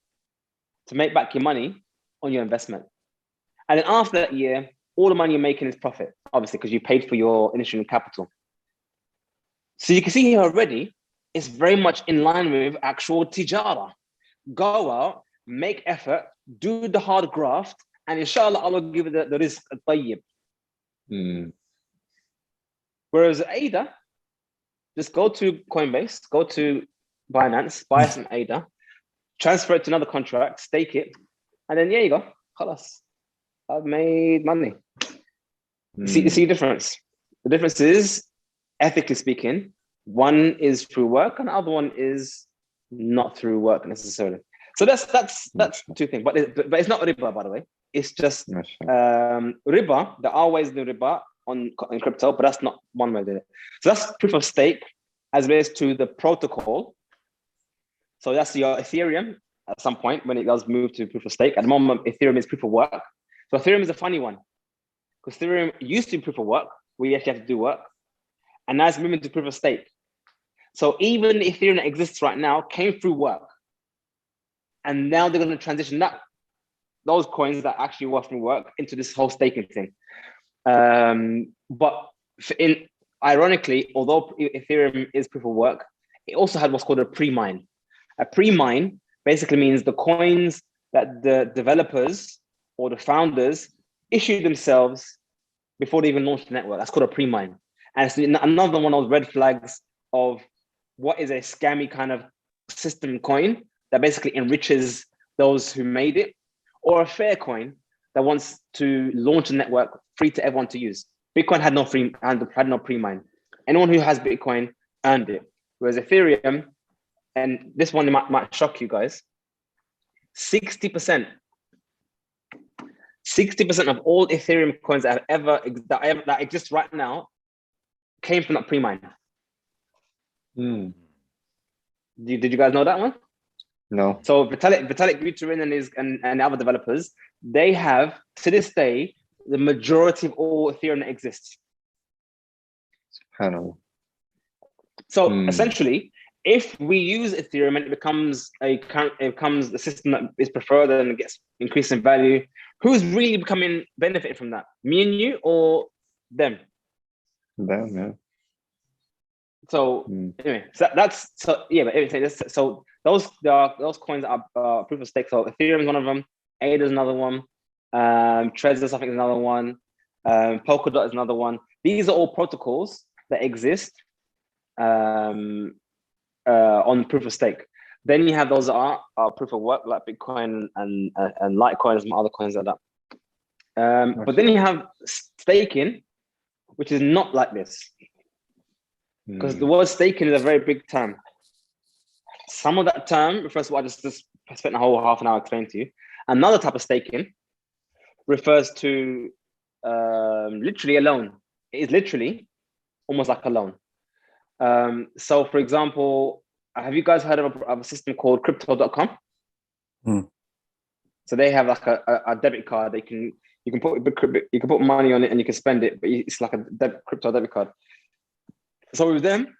to make back your money on your investment. And then after that year, all the money you're making is profit, obviously, because you paid for your initial capital. So you can see here already, it's very much in line with actual tijara. Go out, make effort, do the hard graft, and inshallah, Allah will give you the rizq al-tayyib. Whereas ADA, just go to Coinbase, go to Binance, buy some ADA, transfer it to another contract, stake it, and then, yeah, you go. Khalas. I've made money. You see the difference? The difference is, ethically speaking, one is through work and the other one is not through work necessarily. So that's two things. But it's not riba, by the way. It's just riba. There are ways to do riba on crypto, but that's not one way to do it. So that's proof of stake as relates to the protocol. So that's your Ethereum at some point when it does move to proof of stake. At the moment, Ethereum is proof of work. So Ethereum is a funny one because Ethereum used to be proof of work, where you actually have to do work, and now it's moving to proof of stake. So even the Ethereum that exists right now came through work, and now they're going to transition those coins that actually work from work into this whole staking thing. But ironically, although Ethereum is proof of work, it also had what's called a pre-mine. A pre-mine basically means the coins that the developers or the founders issue themselves before they even launch the network. That's called a pre-mine. And it's another one of those red flags of what is a scammy kind of system coin that basically enriches those who made it, or a fair coin that wants to launch a network free to everyone to use. Bitcoin had no pre-mine. Anyone who has Bitcoin earned it. Whereas Ethereum, and this one might shock you guys, 60% of all Ethereum coins that exist right now came from that pre-mine. Did you guys know that one? No. So Vitalik Buterin and other developers, they have to this day the majority of all Ethereum that exists. SubhanAllah. So essentially, if we use Ethereum and it becomes a system that is preferred and it gets increased in value, who's really benefiting from that? Me and you, or them? Them, yeah. So anyway, so those coins are proof of stake. So Ethereum is one of them. ADA is another one. Trezor, I think, is another one. Polkadot is another one. These are all protocols that exist on proof of stake. Then you have those that are proof of work, like Bitcoin and Litecoin and some other coins like that. But then you have staking, which is not like this. Because the word staking is a very big term. Some of that term refers to what I just spent a whole half an hour explaining to you. Another type of staking refers to literally a loan. It is literally almost like a loan. So, for example, have you guys heard of a system called Crypto.com? So they have like a debit card that you can put money on it and you can spend it, but it's like a crypto debit card. So with them,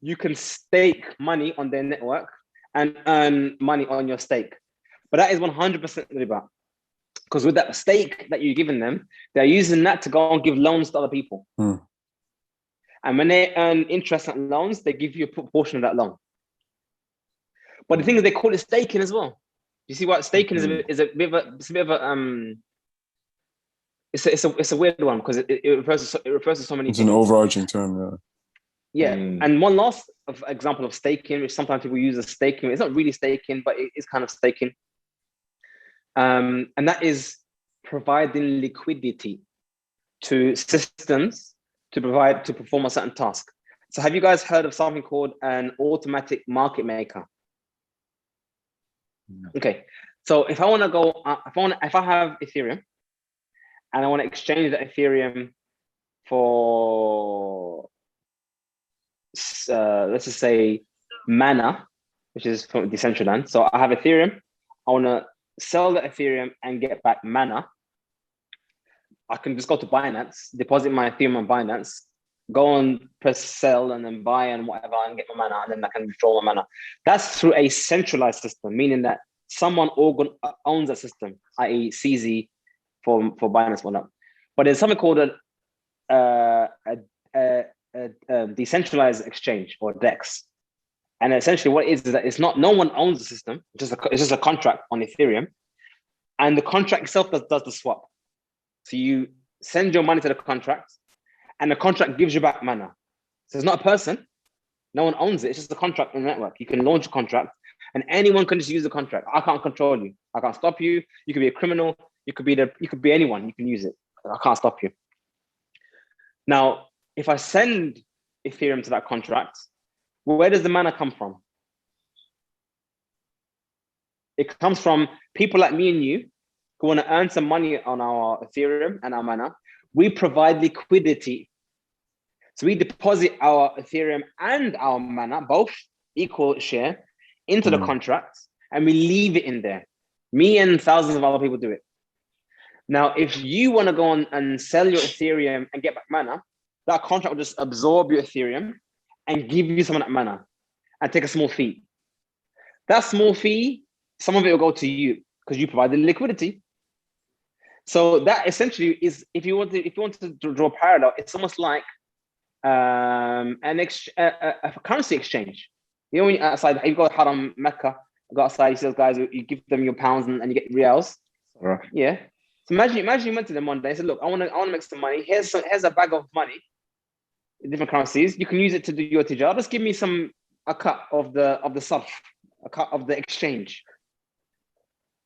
you can stake money on their network and earn money on your stake. But that is 100% riba. Because with that stake that you're giving them, they're using that to go and give loans to other people. And when they earn interest on loans, they give you a proportion of that loan. But the thing is, they call it staking as well. You see what staking is a bit of a it's a weird one because it refers to so many it's things. An overarching term, yeah. And one last example of staking, which sometimes people use as staking, it's not really staking, but it is kind of staking. And that is providing liquidity to systems to perform a certain task. So have you guys heard of something called an automatic market maker? No. Okay. So if I want to go, if I have Ethereum and I want to exchange that Ethereum for, let's just say Mana, which is from Decentralized. So I have Ethereum. I want to sell the Ethereum and get back Mana. I can just go to Binance, deposit my Ethereum on Binance, go and press sell and then buy and whatever and get my Mana, and then I can withdraw my Mana. That's through a centralized system, meaning that someone owns a system, i.e. CZ for Binance or not. But there's something called a decentralized exchange, or DEX. And essentially what it is that it's not, no one owns the system. It's just a contract on Ethereum. And the contract itself does the swap. So you send your money to the contract, and the contract gives you back mana. So it's not a person. No one owns it. It's just a contract on the network. You can launch a contract, and anyone can just use the contract. I can't control you. I can't stop you. You could be a criminal. You could be anyone. You can use it. I can't stop you. Now, if I send Ethereum to that contract, where does the mana come from? It comes from people like me and you who want to earn some money on our Ethereum and our mana. We provide liquidity. So we deposit our Ethereum and our mana, both equal share, into the contract, and we leave it in there. Me and thousands of other people do it. Now, if you want to go on and sell your Ethereum and get back mana, that contract will just absorb your Ethereum and give you some of that mana and take a small fee. That small fee, some of it will go to you because you provide the liquidity. So that essentially is, if you want to draw a parallel, it's almost like a currency exchange. You know, when you're outside, you go Haram, Mecca, you go outside, you see those guys, you give them your pounds and you get reals. Right. Yeah. So imagine you went to them one day and said, look, I want to make some money. Here's a bag of money, different currencies. You can use it to do your tijara. Just give me a cut of the sarf, a cut of the exchange.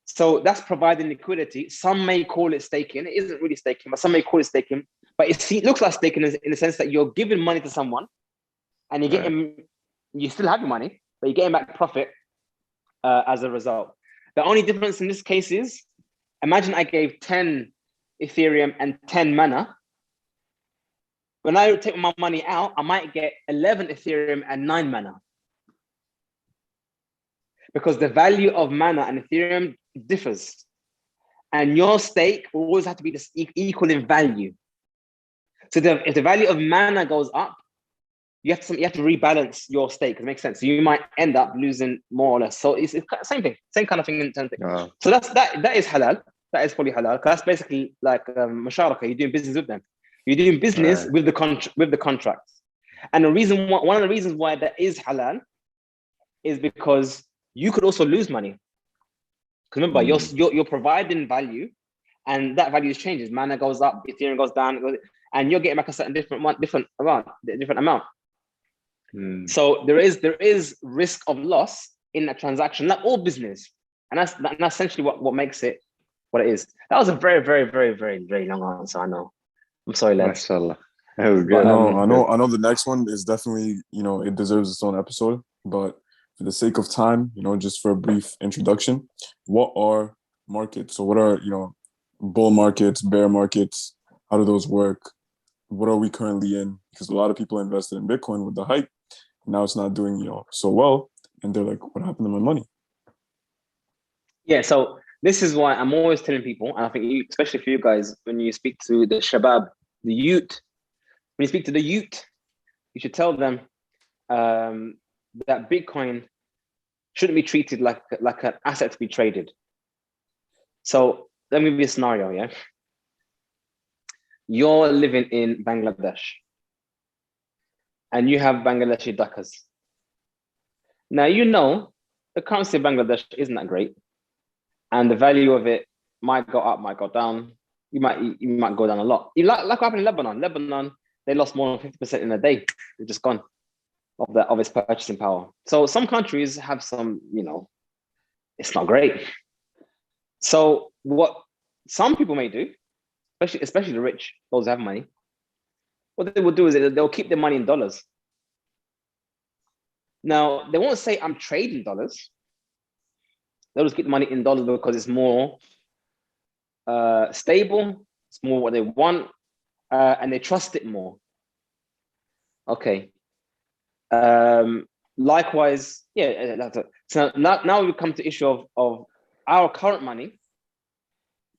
So that's providing liquidity. Some may call it staking. It isn't really staking, but some may call it staking. But it looks like staking in the sense that you're giving money to someone, and you're getting, you still have your money, but you're getting back profit as a result. The only difference in this case is, imagine I gave 10 Ethereum and 10 mana. When I take my money out, I might get 11 Ethereum and 9 mana. Because the value of mana and Ethereum differs. And your stake will always have to be equal in value. So if the value of mana goes up, you have to rebalance your stake. It makes sense. So you might end up losing more or less. So it's same thing, same kind of thing in terms of. So that is halal. That is fully halal. That's basically like musharaka. You're doing business with them. You're doing business with the contract. And one of the reasons why that is halal is because you could also lose money. Because remember, you're providing value, and that value changes. Mana goes up, Ethereum goes down, and you're getting back a certain different amount. So there is risk of loss in that transaction, like all business, and that's essentially what makes it what it is. That was a very, very, very, very, very long answer. I know. I'm sorry, lads. Mashallah. That was good. I know. The next one is definitely, it deserves its own episode. But for the sake of time, just for a brief introduction, what are markets? So what are bull markets, bear markets? How do those work? What are we currently in? Because a lot of people invested in Bitcoin with the hype. Now it's not doing so well, and they're like, what happened to my money? Yeah, so this is why I'm always telling people, and I think especially for you guys, when you speak to the shabab, the youth, when you speak to the youth, you should tell them that Bitcoin shouldn't be treated like an asset to be traded. So let me give you a scenario, yeah? You're living in Bangladesh, and you have Bangladeshi dakas. Now, the currency of Bangladesh isn't that great, and the value of it might go up, might go down. You might go down a lot. Like what happened in Lebanon. Lebanon, they lost more than 50% in a day. They're just gone of its purchasing power. So some countries have some, it's not great. So what some people may do, especially the rich, those who have money, what they will do is they'll keep their money in dollars. Now, they won't say, I'm trading dollars. They'll just keep the money in dollars because it's more stable, it's more what they want, and they trust it more. Okay. Likewise, so now we come to the issue of our current money.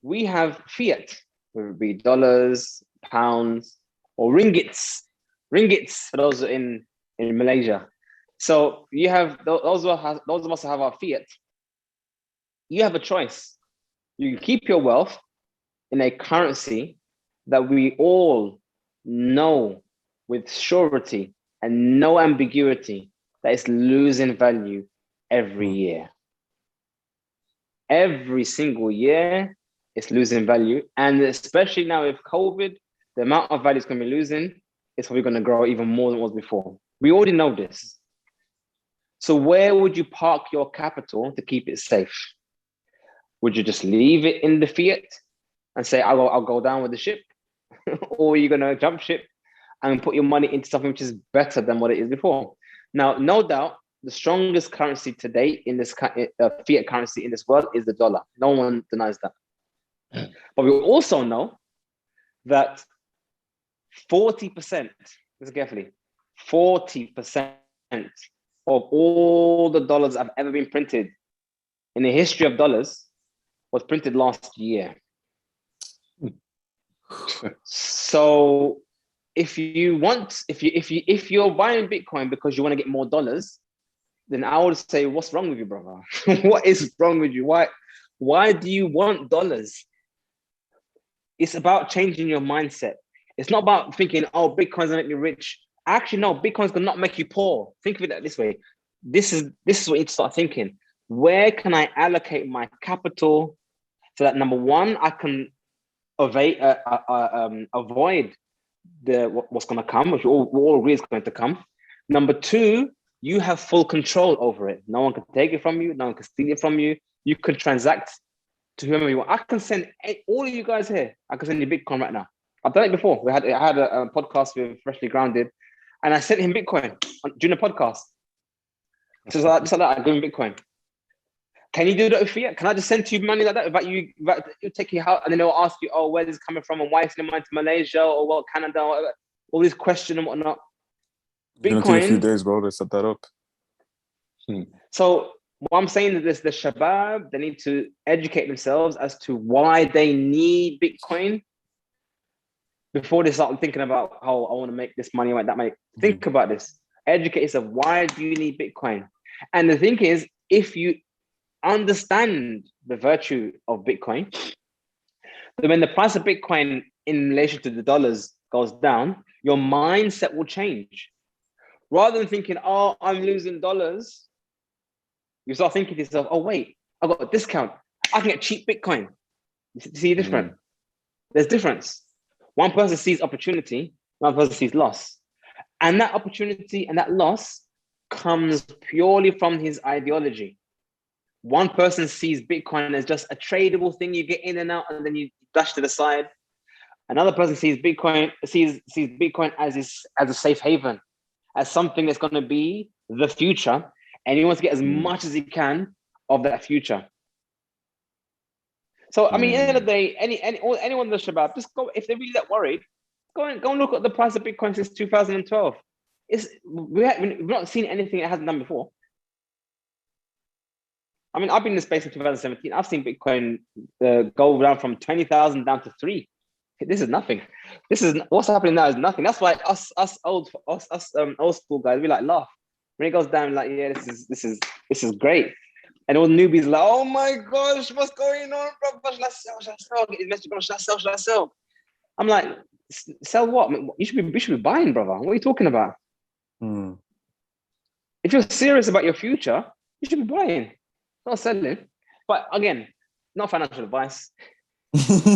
We have fiat, whether it be dollars, pounds, or ringgits for those in Malaysia. So you have those of us who have our fiat. You have a choice. You can keep your wealth in a currency that we all know with surety and no ambiguity that it's losing value every year. Every single year, it's losing value. And especially now with COVID, the amount of value it's going to be losing is probably going to grow even more than it was before. We already know this. So where would you park your capital to keep it safe? Would you just leave it in the fiat and say, I'll go down with the ship? Or are you going to jump ship and put your money into something which is better than what it is before? Now, no doubt, the strongest currency today in this fiat currency in this world is the dollar. No one denies that. But we also know that 40%, listen carefully, 40% of all the dollars that have ever been printed in the history of dollars was printed last year. So if you're buying Bitcoin because you want to get more dollars, then I would say, what's wrong with you, brother? What is wrong with you? Why do you want dollars? It's about changing your mindset. It's not about thinking, oh, Bitcoin's gonna make me rich. Actually, no, Bitcoin's gonna not make you poor. Think of it this way. This is what you need to start thinking. Where can I allocate my capital so that number one, I can avoid what's going to come, which we all agree is going to come. Number two, you have full control over it. No one can take it from you. No one can steal it from you. You can transact to whoever you want. I can send all of you guys here. I can send you Bitcoin right now. I've done it before. I had a podcast with Freshly Grounded, and I sent him Bitcoin during the podcast. Just like that, I give him Bitcoin. Can you do that with fiat? Can I just send to you money like that? You take your house, and then they'll ask you, oh, where is this coming from? And why is it money to Malaysia or what, Canada? Or whatever. All these questions and whatnot. Bitcoin. It's gonna take a few days, bro, to set that up. So what I'm saying is the Shabab, they need to educate themselves as to why they need Bitcoin before they start thinking about how I want to make this money, like that money. Think about this. Educate yourself. Why do you need Bitcoin? And the thing is, if you understand the virtue of Bitcoin, then when the price of Bitcoin in relation to the dollars goes down, your mindset will change. Rather than thinking, oh, I'm losing dollars, you start thinking to yourself, oh, wait, I got a discount. I can get cheap Bitcoin. You see the difference? There's difference. One person sees opportunity, one person sees loss. And that opportunity and that loss comes purely from his ideology. One person sees Bitcoin as just a tradable thing you get in and out and then you dash to the side. Another person sees Bitcoin as a safe haven, as something that's going to be the future, and he wants to get as much as he can of that future. So I mean, at the end of the day, anyone in the Shabab, just go, if they're really that worried, go and look at the price of Bitcoin since 2012. We've not seen anything it hasn't done before. I mean, I've been in the space in 2017. I've seen Bitcoin go down from 20,000 down to 3. This is nothing. This is what's happening now is nothing. That's why us old school guys, we like laugh when it goes down. Like, yeah, this is great. And all newbies like, oh my gosh, what's going on, bro? Should I sell? I'm like, sell what? You should be buying, brother. What are you talking about? If you're serious about your future, you should be buying, not selling. But again, not financial advice. It's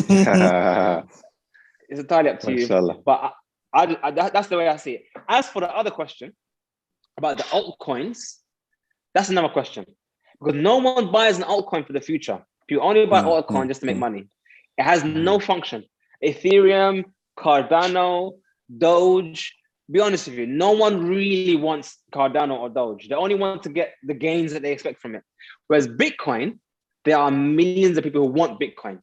entirely up to you. But that's the way I see it. As for the other question about the altcoins, that's another question. Because no one buys an altcoin for the future. You only buy altcoin just to make money. It has no function. Ethereum, Cardano, Doge. Be honest with you, no one really wants Cardano or Doge. They only want to get the gains that they expect from it. Whereas Bitcoin, there are millions of people who want Bitcoin.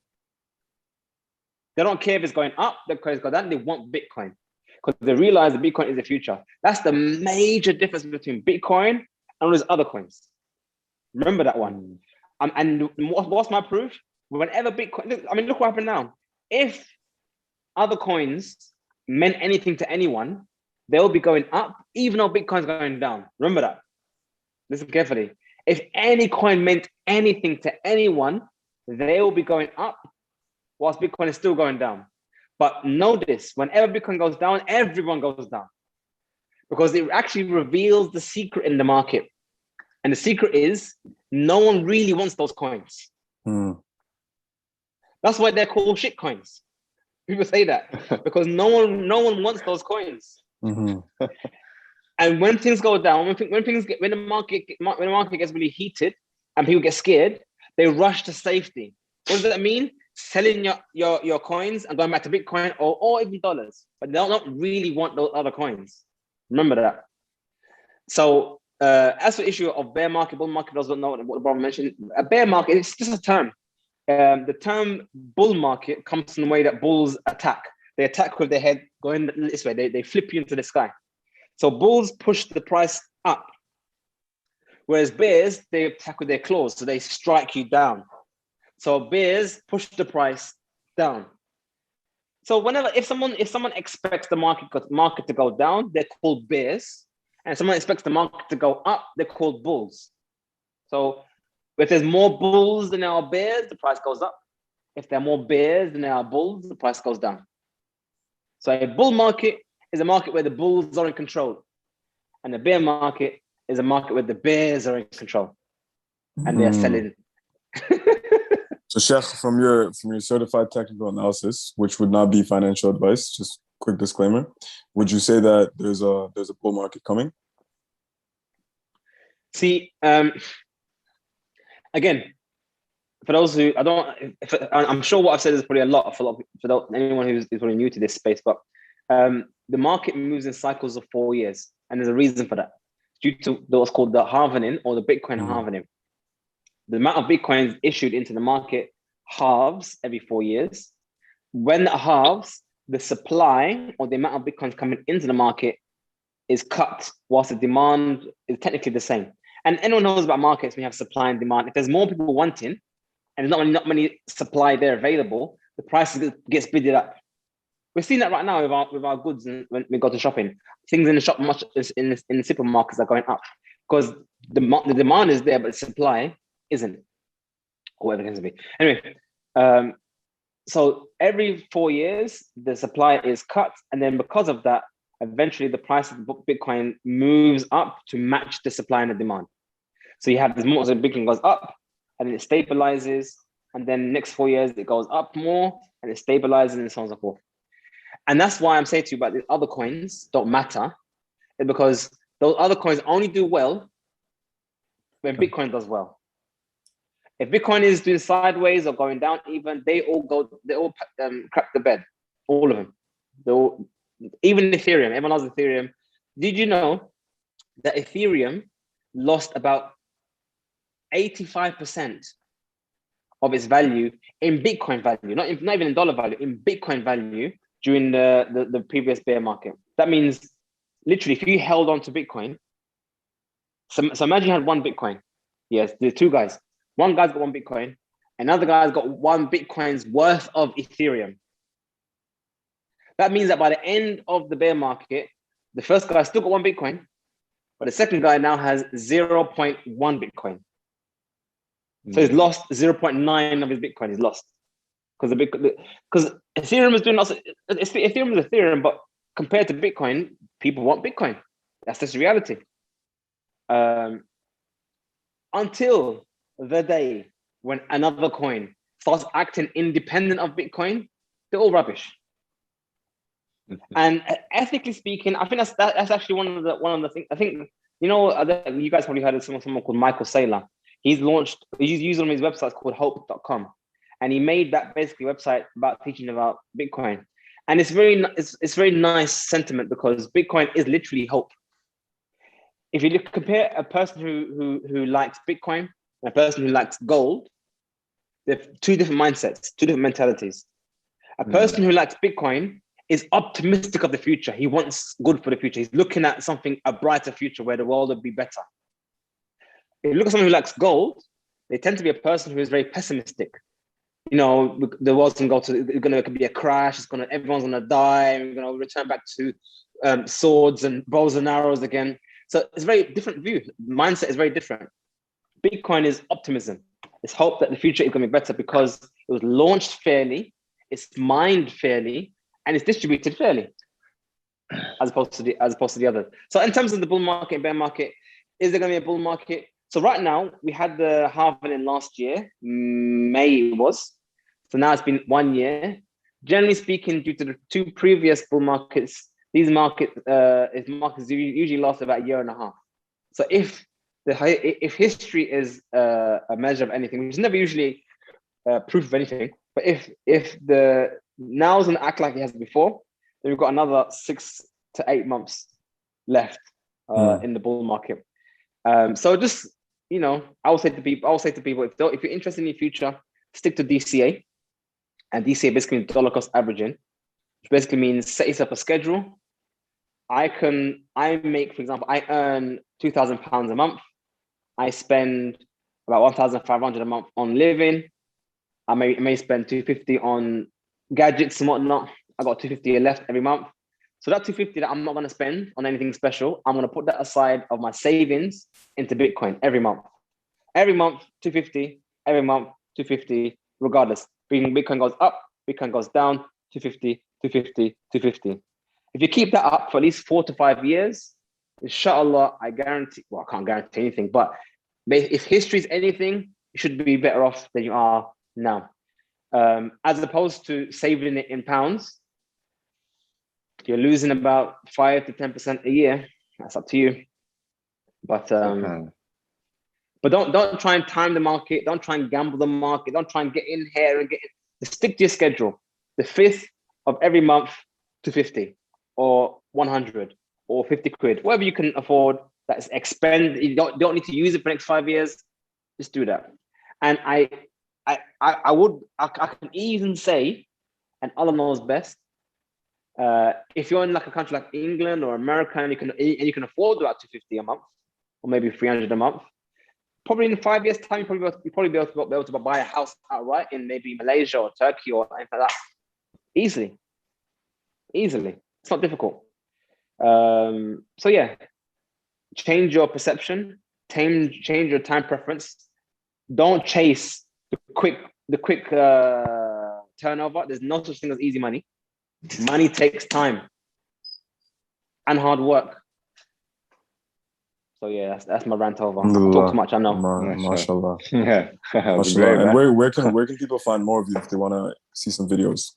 They don't care if it's going up, the price goes down, they want Bitcoin. Because they realize that Bitcoin is the future. That's the major difference between Bitcoin and all those other coins. Remember that one. And what's my proof? Whenever Bitcoin, look what happened now. If other coins meant anything to anyone, they'll be going up, even though Bitcoin's going down. Remember that. Listen carefully. If any coin meant anything to anyone, they will be going up, whilst Bitcoin is still going down. But know this, whenever Bitcoin goes down, everyone goes down. Because it actually reveals the secret in the market. And the secret is no one really wants those coins. That's why they're called shit coins. People say that because no one wants those coins. And when things go down, when the market gets really heated and people get scared, they rush to safety. What does that mean? Selling your coins and going back to Bitcoin or even dollars, but they don't really want those other coins. Remember that. So as for the issue of bear market, bull market, those don't know what Bob mentioned. A bear market, it's just a term. The term bull market comes from the way that bulls attack. They attack with their head going this way. They flip you into the sky. So bulls push the price up, whereas bears, they attack with their claws. So they strike you down. So bears push the price down. So if someone expects the market to go down, they're called bears. And if someone expects the market to go up, they're called bulls. So if there's more bulls than there are bears, the price goes up. If there are more bears than there are bulls, the price goes down. So a bull market is a market where the bulls are in control. And the bear market is a market where the bears are in control. And they're selling. So Sheikh, from your certified technical analysis, which would not be financial advice, just quick disclaimer, would you say that there's a bull market coming? See, again, for those who I'm sure what I've said is probably a lot for anyone who's probably new to this space, but the market moves in cycles of 4 years, and there's a reason for that. Due to what's called the halvening or the Bitcoin halvening. The amount of Bitcoins issued into the market halves every 4 years. When it halves, the supply or the amount of Bitcoins coming into the market is cut, whilst the demand is technically the same. And anyone knows about markets, we have supply and demand. If there's more people wanting, and there's not many supply there available, the price gets bidded up. We're seeing that right now with our goods when we go to shopping. Things in the shop, much in the supermarkets are going up because the demand is there, but the supply isn't, or whatever it can be. Anyway, so every 4 years, the supply is cut. And then because of that, eventually the price of Bitcoin moves up to match the supply and the demand. So you have this more, so Bitcoin goes up and then it stabilizes. And then next 4 years, it goes up more and it stabilizes and so on and so forth. And that's why I'm saying to you about the other coins don't matter, because those other coins only do well when Bitcoin does well. If Bitcoin is doing sideways or going down even, they all crap the bed, all of them. Even Ethereum, everyone knows Ethereum. Did you know that Ethereum lost about 85% of its value in Bitcoin value, not even in dollar value, in Bitcoin value during the previous bear market? That means literally if you held on to Bitcoin, so imagine you had one Bitcoin. Yes, there's two guys. One guy's got one Bitcoin, another guy's got one Bitcoin's worth of Ethereum. That means that by the end of the bear market, the first guy still got one Bitcoin, but the second guy now has 0.1 Bitcoin. So he's lost 0.9 of his Bitcoin. He's lost because Ethereum is doing Ethereum is Ethereum, but compared to Bitcoin, people want Bitcoin. That's just reality. Until the day when another coin starts acting independent of Bitcoin, they're all rubbish. And ethically speaking, I think that's actually one of the things. I think you guys probably heard of someone called Michael Saylor. He's used on his website called hope.com, and he made that basically website about teaching about Bitcoin. And it's very nice sentiment because Bitcoin is literally hope. If you compare a person who likes Bitcoin and a person who likes gold, they're two different mindsets, two different mentalities. A person who likes Bitcoin is optimistic of the future. He wants good for the future. He's looking at a brighter future where the world will be better. If you look at someone who likes gold, they tend to be a person who is very pessimistic. The world's going to be a crash. Everyone's going to die. We're going to return back to swords and bows and arrows again. So it's a very different view. Mindset is very different. Bitcoin is optimism. It's hope that the future is going to be better because it was launched fairly, it's mined fairly, and it's distributed fairly, as opposed to the others. So in terms of the bull market and bear market, is there going to be a bull market? So right now we had the halving in last year, May it was. So now it's been 1 year. Generally speaking, due to the 2 previous bull markets, these markets usually last about 1.5 years. So if history is a measure of anything, which is never usually proof of anything, but if the now is going to act like it has before, then we've got another 6 to 8 months left in the bull market. So just, I will say to people, if you're interested in your future, stick to DCA. And DCA basically means dollar cost averaging, which basically means set yourself a schedule. I make, for example, I earn £2,000 a month. I spend about 1,500 a month on living. I may spend 250 on gadgets and whatnot. I got 250 left every month. So that 250 that I'm not going to spend on anything special, I'm going to put that aside of my savings into Bitcoin every month. Every month, 250. Every month, 250, regardless. Bitcoin goes up, Bitcoin goes down, 250, 250, 250. If you keep that up for at least 4 to 5 years, inshallah, I guarantee, well, I can't guarantee anything, but if history is anything, you should be better off than you are now. As opposed to saving it in pounds, you're losing about 5 to 10% a year. That's up to you. But don't try and time the market. Don't try and gamble the market. Don't try and get in here and get in. Just stick to your schedule. The 5th of every month, 250 or 100 or 50 quid, whatever you can afford. That's expend. You don't need to use it for the next 5 years. Just do that. And I can even say, and Allah knows best, if you're in like a country like England or America and you can afford about 250 a month or maybe 300 a month, probably in 5 years' time, you probably be able to buy a house outright in maybe Malaysia or Turkey or anything like that. Easily. It's not difficult. So yeah, change your perception, change your time preference. Don't chase the quick turnover. There's no such thing as easy money. Money takes time and hard work. So yeah, that's my rant over. I talk too much, I know. Mashallah. Yeah. Mashallah. And where can people find more of you if they want to see some videos?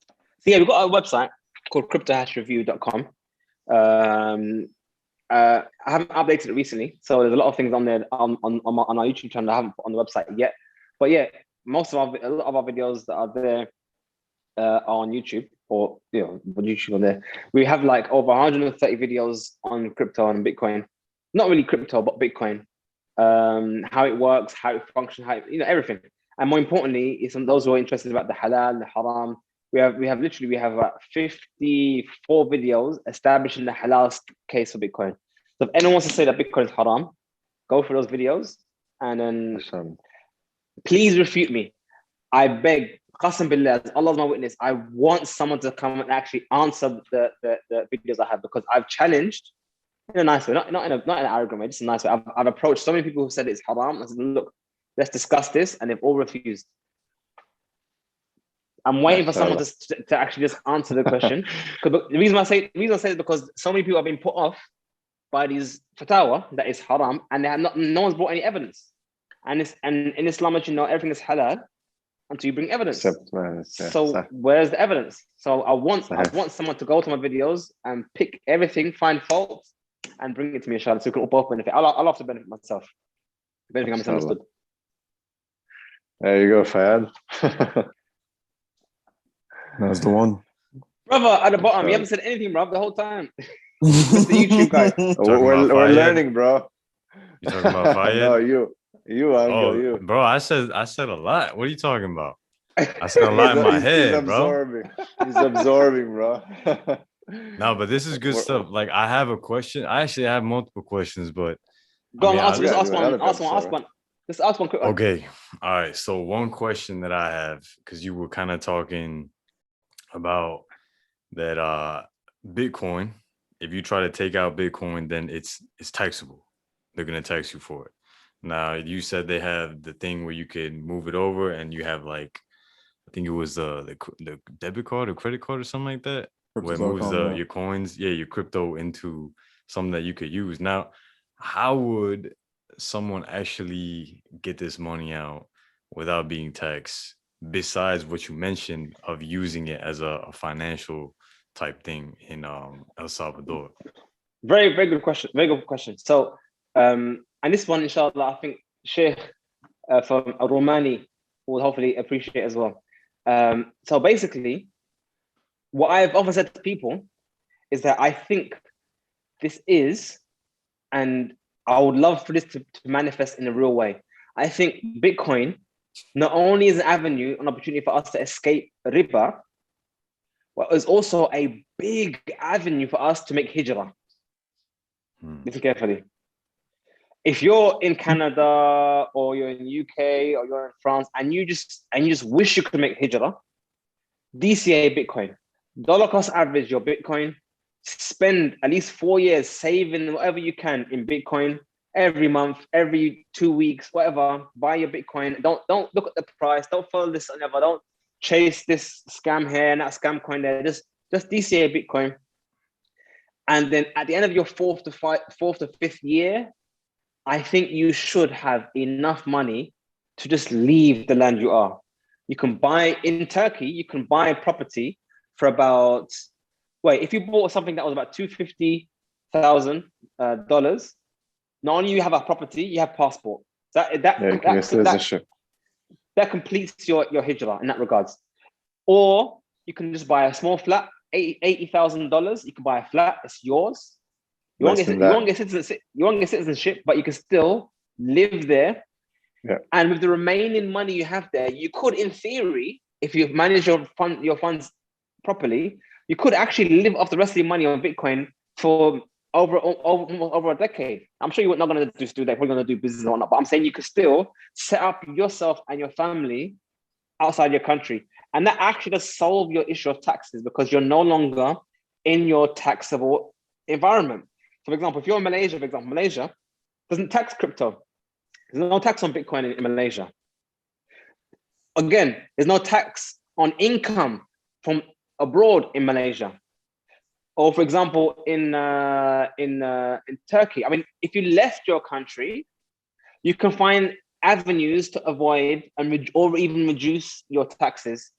So yeah, we've got a website called cryptohashreview.com. I haven't updated it recently, so there's a lot of things on there on our YouTube channel I haven't put on the website yet. But yeah, a lot of our videos that are there are on YouTube, or YouTube on there. We have like over 130 videos on crypto and Bitcoin. Not really crypto, but Bitcoin. How it works, how it functions, everything. And more importantly, it's on those who are interested about the halal, the haram. We have about 54 videos establishing the halal case for Bitcoin. So if anyone wants to say that Bitcoin is haram, go for those videos and then please refute me. I beg, qasam billah, Allah's my witness, I want someone to come and actually answer the videos I have, because I've challenged in a nice way, not in an arrogant way, just a nice way. I've approached so many people who said it's haram. I said, look, let's discuss this, and they've all refused. I'm waiting for someone to actually just answer the question. The reason I say is because so many people have been put off by these fatwa that is haram, and no one's brought any evidence. And in Islam, as you know, everything is halal until you bring evidence. So where's the evidence? So I want someone to go to my videos and pick everything, find faults, and bring it to me, inshallah, so we can all both benefit. I'll have to benefit myself. If anything I misunderstood. There you go, Fayad. That's the one. Brother, at the bottom, you haven't said anything, bro, the whole time. It's the YouTube guy. We're learning, bro. You talking about Fayad? No, you, you. Bro, I said a lot. What are you talking about? I said a lot in my head, bro. He's absorbing, bro. No, but this is good stuff. Like, I have a question. I actually have multiple questions, but go on, ask one. Just ask one quick one. Okay. All right. So one question that I have, because you were kind of talking about that Bitcoin, if you try to take out Bitcoin, then it's taxable. They're going to tax you for it. Now, you said they have the thing where you can move it over and you have like think it was the debit card or credit card or something like that, where it moves your coins, your crypto into something that you could use. Now, how would someone actually get this money out without being taxed, besides what you mentioned of using it as a financial type thing in El Salvador? Very, very good question. Very good question. So, and this one, inshallah, I think Shaykh from Romani will hopefully appreciate as well. So basically, what I've often said to people is that I think this is, and I would love for this to manifest in a real way. I think Bitcoin not only is an avenue, an opportunity for us to escape riba, but it's also a big avenue for us to make hijrah. Listen carefully. If you're in Canada or you're in UK or you're in France and you just wish you could make hijrah, DCA Bitcoin, dollar cost average your Bitcoin, spend at least 4 years saving whatever you can in Bitcoin every month, every 2 weeks, whatever. Buy your Bitcoin. Don't look at the price. Don't follow this and never. Don't chase this scam here and that scam coin there. Just DCA Bitcoin. And then at the end of your fourth to fifth year, I think you should have enough money to just leave the land you are. You can buy in Turkey, you can buy a property for about, if you bought something that was about $250,000, not only you have a property, you have passport. That completes your hijrah in that regards. Or you can just buy a small flat, $80,000. You can buy a flat, it's yours. You won't get citizenship, but you can still live there. Yeah. And with the remaining money you have there, you could, in theory, if you manage your funds properly, you could actually live off the rest of your money on Bitcoin for over a decade. I'm sure you're not going to just do that. We're going to do business or not, but I'm saying you could still set up yourself and your family outside your country. And that actually does solve your issue of taxes because you're no longer in your taxable environment. For example, if you're in Malaysia, Malaysia doesn't tax crypto. There's no tax on Bitcoin in Malaysia. Again, there's no tax on income from abroad in Malaysia. Or for example, in Turkey, I mean, if you left your country, you can find avenues to avoid or even reduce your taxes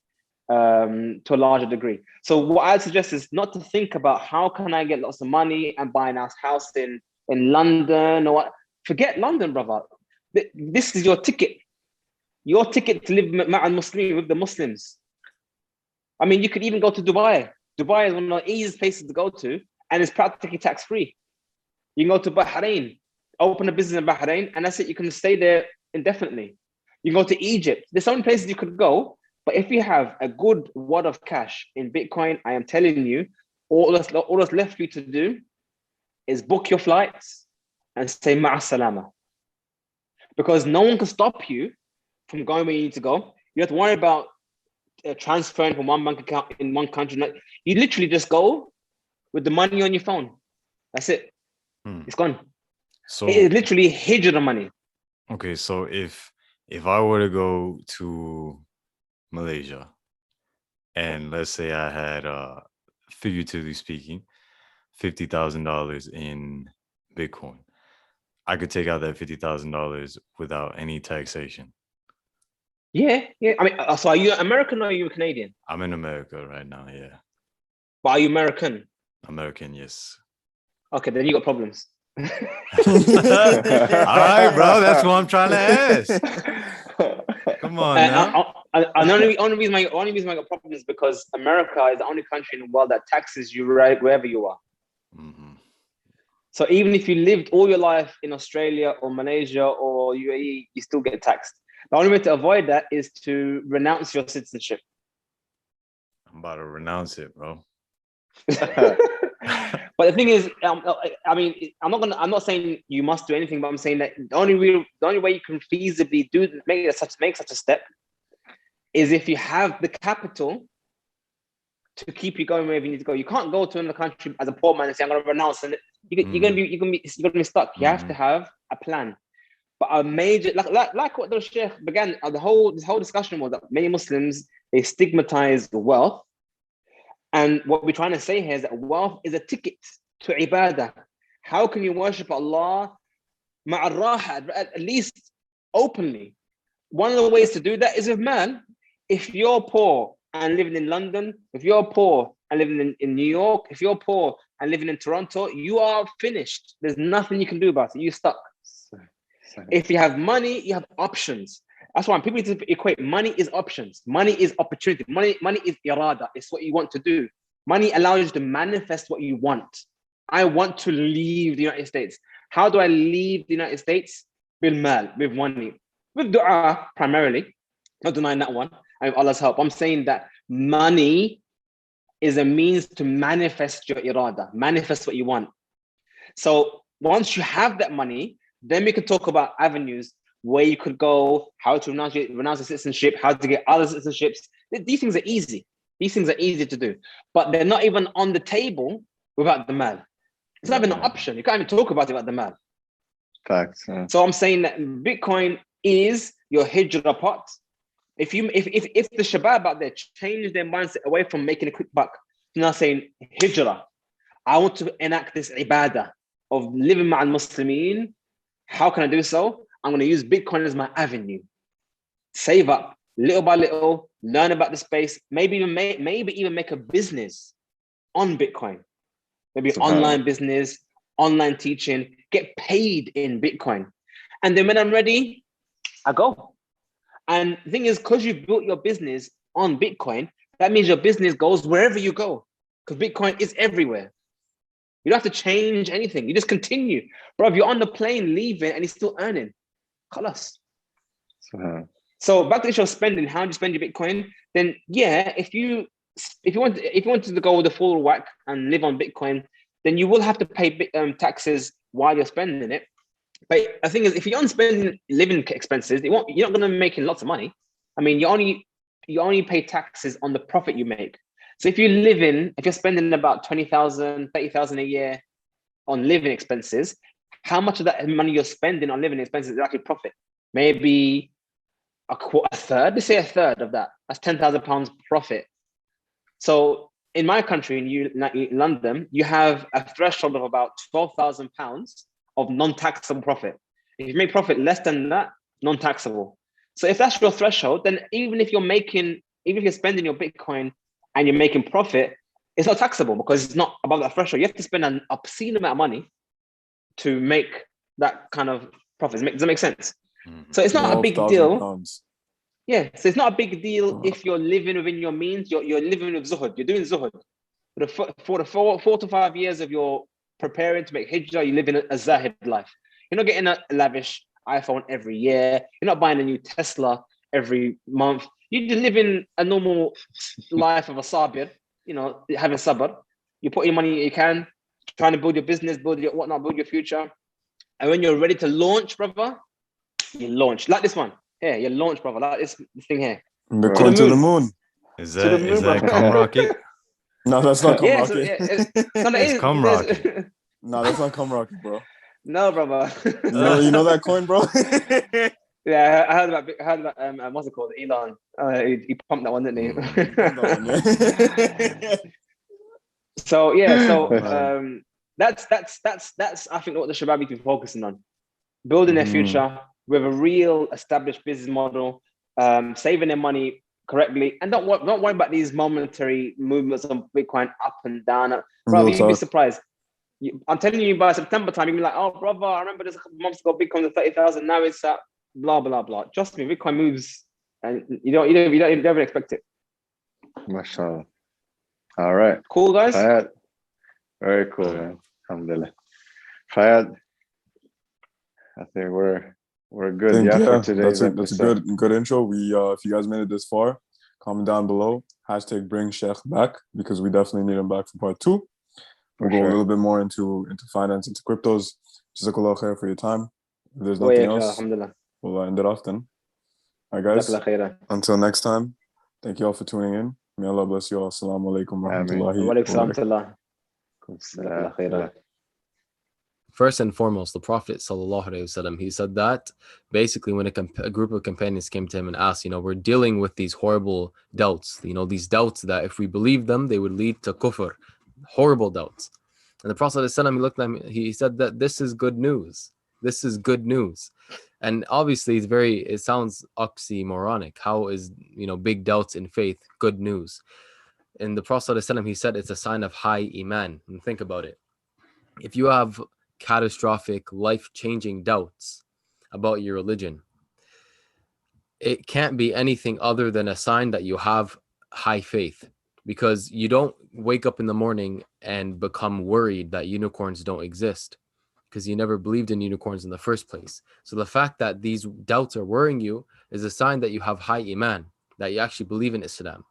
to a larger degree. So what I'd suggest is not to think about how can I get lots of money and buy a nice house in London or what. Forget London, brother. This is your ticket. Your ticket to live with the Muslims. I mean, you could even go to Dubai. Dubai is one of the easiest places to go to, and it's practically tax-free. You can go to Bahrain, open a business in Bahrain, and that's it. You can stay there indefinitely. You can go to Egypt. There's so many places you could go, but if you have a good wad of cash in Bitcoin, I am telling you, all that's left for you to do is book your flights and say ma'a salama. Because no one can stop you from going where you need to go. You have to worry about transferring from one bank account in one country. You literally just go with the money on your phone. That's it. It's gone. So it's literally hijrah money. Okay, so if I were to go to Malaysia and let's say I had figuratively speaking $50,000 in Bitcoin, I could take out that $50,000 without any taxation. Yeah. I mean, so are you American or are you Canadian? I'm in America right now, yeah. But are you American? American, yes. Okay, then you got problems. All right, bro. That's what I'm trying to ask. Come on now. And the only reason I got problems is because America is the only country in the world that taxes you right wherever you are. Mm-hmm. So even if you lived all your life in Australia or Malaysia or UAE, you still get taxed. The only way to avoid that is to renounce your citizenship. I'm about to renounce it, bro. But the thing is, I mean, I'm not saying you must do anything, but I'm saying that the only way you can feasibly make such a step is if you have the capital to keep you going wherever you need to go. You can't go to another country as a poor man and say, I'm going to renounce, and you're going to be stuck. You have to have a plan. But a major, like what the Shaykh began, this whole discussion was that many Muslims they stigmatize wealth. And what we're trying to say here is that wealth is a ticket to ibadah. How can you worship Allah at least openly? One of the ways to do that is with mal. If you're poor and living in London, if you're poor and living in New York, if you're poor and living in Toronto, you are finished. There's nothing you can do about it. You're stuck. If you have money, you have options. That's why people need to equate money is options. Money is opportunity. Money is irada. It's what you want to do. Money allows you to manifest what you want. I want to leave the United States. How do I leave the United States? Bil mal, with money. With dua, primarily. Not denying that one. I have Allah's help. I'm saying that money is a means to manifest your irada, manifest what you want. So once you have that money, then we can talk about avenues where you could go, how to renounce the citizenship, how to get other citizenships. These things are easy. These things are easy to do, but they're not even on the table without the mal. It's not even an option. You can't even talk about it without the mal. Facts. So I'm saying that Bitcoin is your hijrah pot. If the shabab out there change their mindset away from making a quick buck, they're now saying hijrah. I want to enact this ibadah of living ma'al Muslimin. How can I do so? I'm going to use Bitcoin as my avenue. Save up little by little, learn about the space, maybe even make a business on Bitcoin. Maybe online business, online teaching, get paid in Bitcoin. And then when I'm ready, I go. And the thing is, because you built your business on Bitcoin, that means your business goes wherever you go, because Bitcoin is everywhere. You don't have to change anything. You just continue. Bro, if you're on the plane leaving and you're still earning, khalas. So back to the issue of spending, how do you spend your Bitcoin? Then yeah, if you wanted to go with the full whack and live on Bitcoin, then you will have to pay taxes while you're spending it. But the thing is, if you're on spending living expenses, you're not going to be making lots of money. I mean, you only pay taxes on the profit you make. So if you're spending about 20,000, 30,000 a year on living expenses, how much of that money you're spending on living expenses is actually profit? Maybe a third. Let's say a third of that. That's £10,000 profit. So in my country, in London, you have a threshold of about £12,000 of non-taxable profit. If you make profit less than that, non-taxable. So if that's your threshold, then even if you're spending your Bitcoin and you're making profit, it's not taxable because it's not above that threshold. You have to spend an obscene amount of money to make that kind of profit. Does that make sense? Mm-hmm. So it's not a big deal. Pounds. Yeah, so it's not a big deal if you're living within your means. You're living with zuhud. You're doing zuhud. For the 4 to 5 years of your preparing to make hijrah, you live in a zahid life. You're not getting a lavish iPhone every year. You're not buying a new Tesla every month. You're just living a normal life of a sabir, having sabr. You put your money you can, trying to build your business, build your future. And when you're ready to launch, brother, you launch. Like this one. Yeah, you launch, brother. Like this thing here. Bitcoin to the moon. Is that cum rocket? No, that's not cum rocket. It's cum rocket. No, that's not cum rocket, bro. No, brother. You know that coin, bro? Yeah, I heard about what's it called? Elon. He pumped that one, didn't he? So that's I think what the Shabab need to be focusing on. Building their future with a real established business model, saving their money correctly, and don't worry about these momentary movements on Bitcoin up and down. Bro, you'd be surprised. I'm telling you, by September time, you'll be like, oh, brother, I remember this a couple months ago, Bitcoin was 30,000, now it's at blah, blah, blah. Trust me, Bitcoin moves and you don't even expect it. MashaAllah. All right. Cool, guys? Fayad. Very cool, man. Alhamdulillah. Fayad, I think we're good for today's episode. That's a good intro. We if you guys made it this far, comment down below. # bring Shaykh back, because we definitely need him back for part 2. We'll go a little bit more into finance, into cryptos. Jazakallah khair for your time. If there's nothing else, we'll end it off then. All right, guys. Until next time, thank you all for tuning in. May Allah bless you all. Assalamu alaikum wa rahmatullahi wa barakatuh. First and foremost, the Prophet ﷺ, he said that basically when a group of companions came to him and asked, we're dealing with these horrible doubts, these doubts that if we believe them, they would lead to kufr, horrible doubts. And the Prophet ﷺ, he looked at him, he said that this is good news. This is good news. And obviously it sounds oxymoronic. How is, big doubts in faith good news? And the Prophet ﷺ, he said it's a sign of high iman. And think about it. If you have catastrophic, life-changing doubts about your religion, it can't be anything other than a sign that you have high faith, because you don't wake up in the morning and become worried that unicorns don't exist, because you never believed in unicorns in the first place. So the fact that these doubts are worrying you is a sign that you have high iman, that you actually believe in Islam.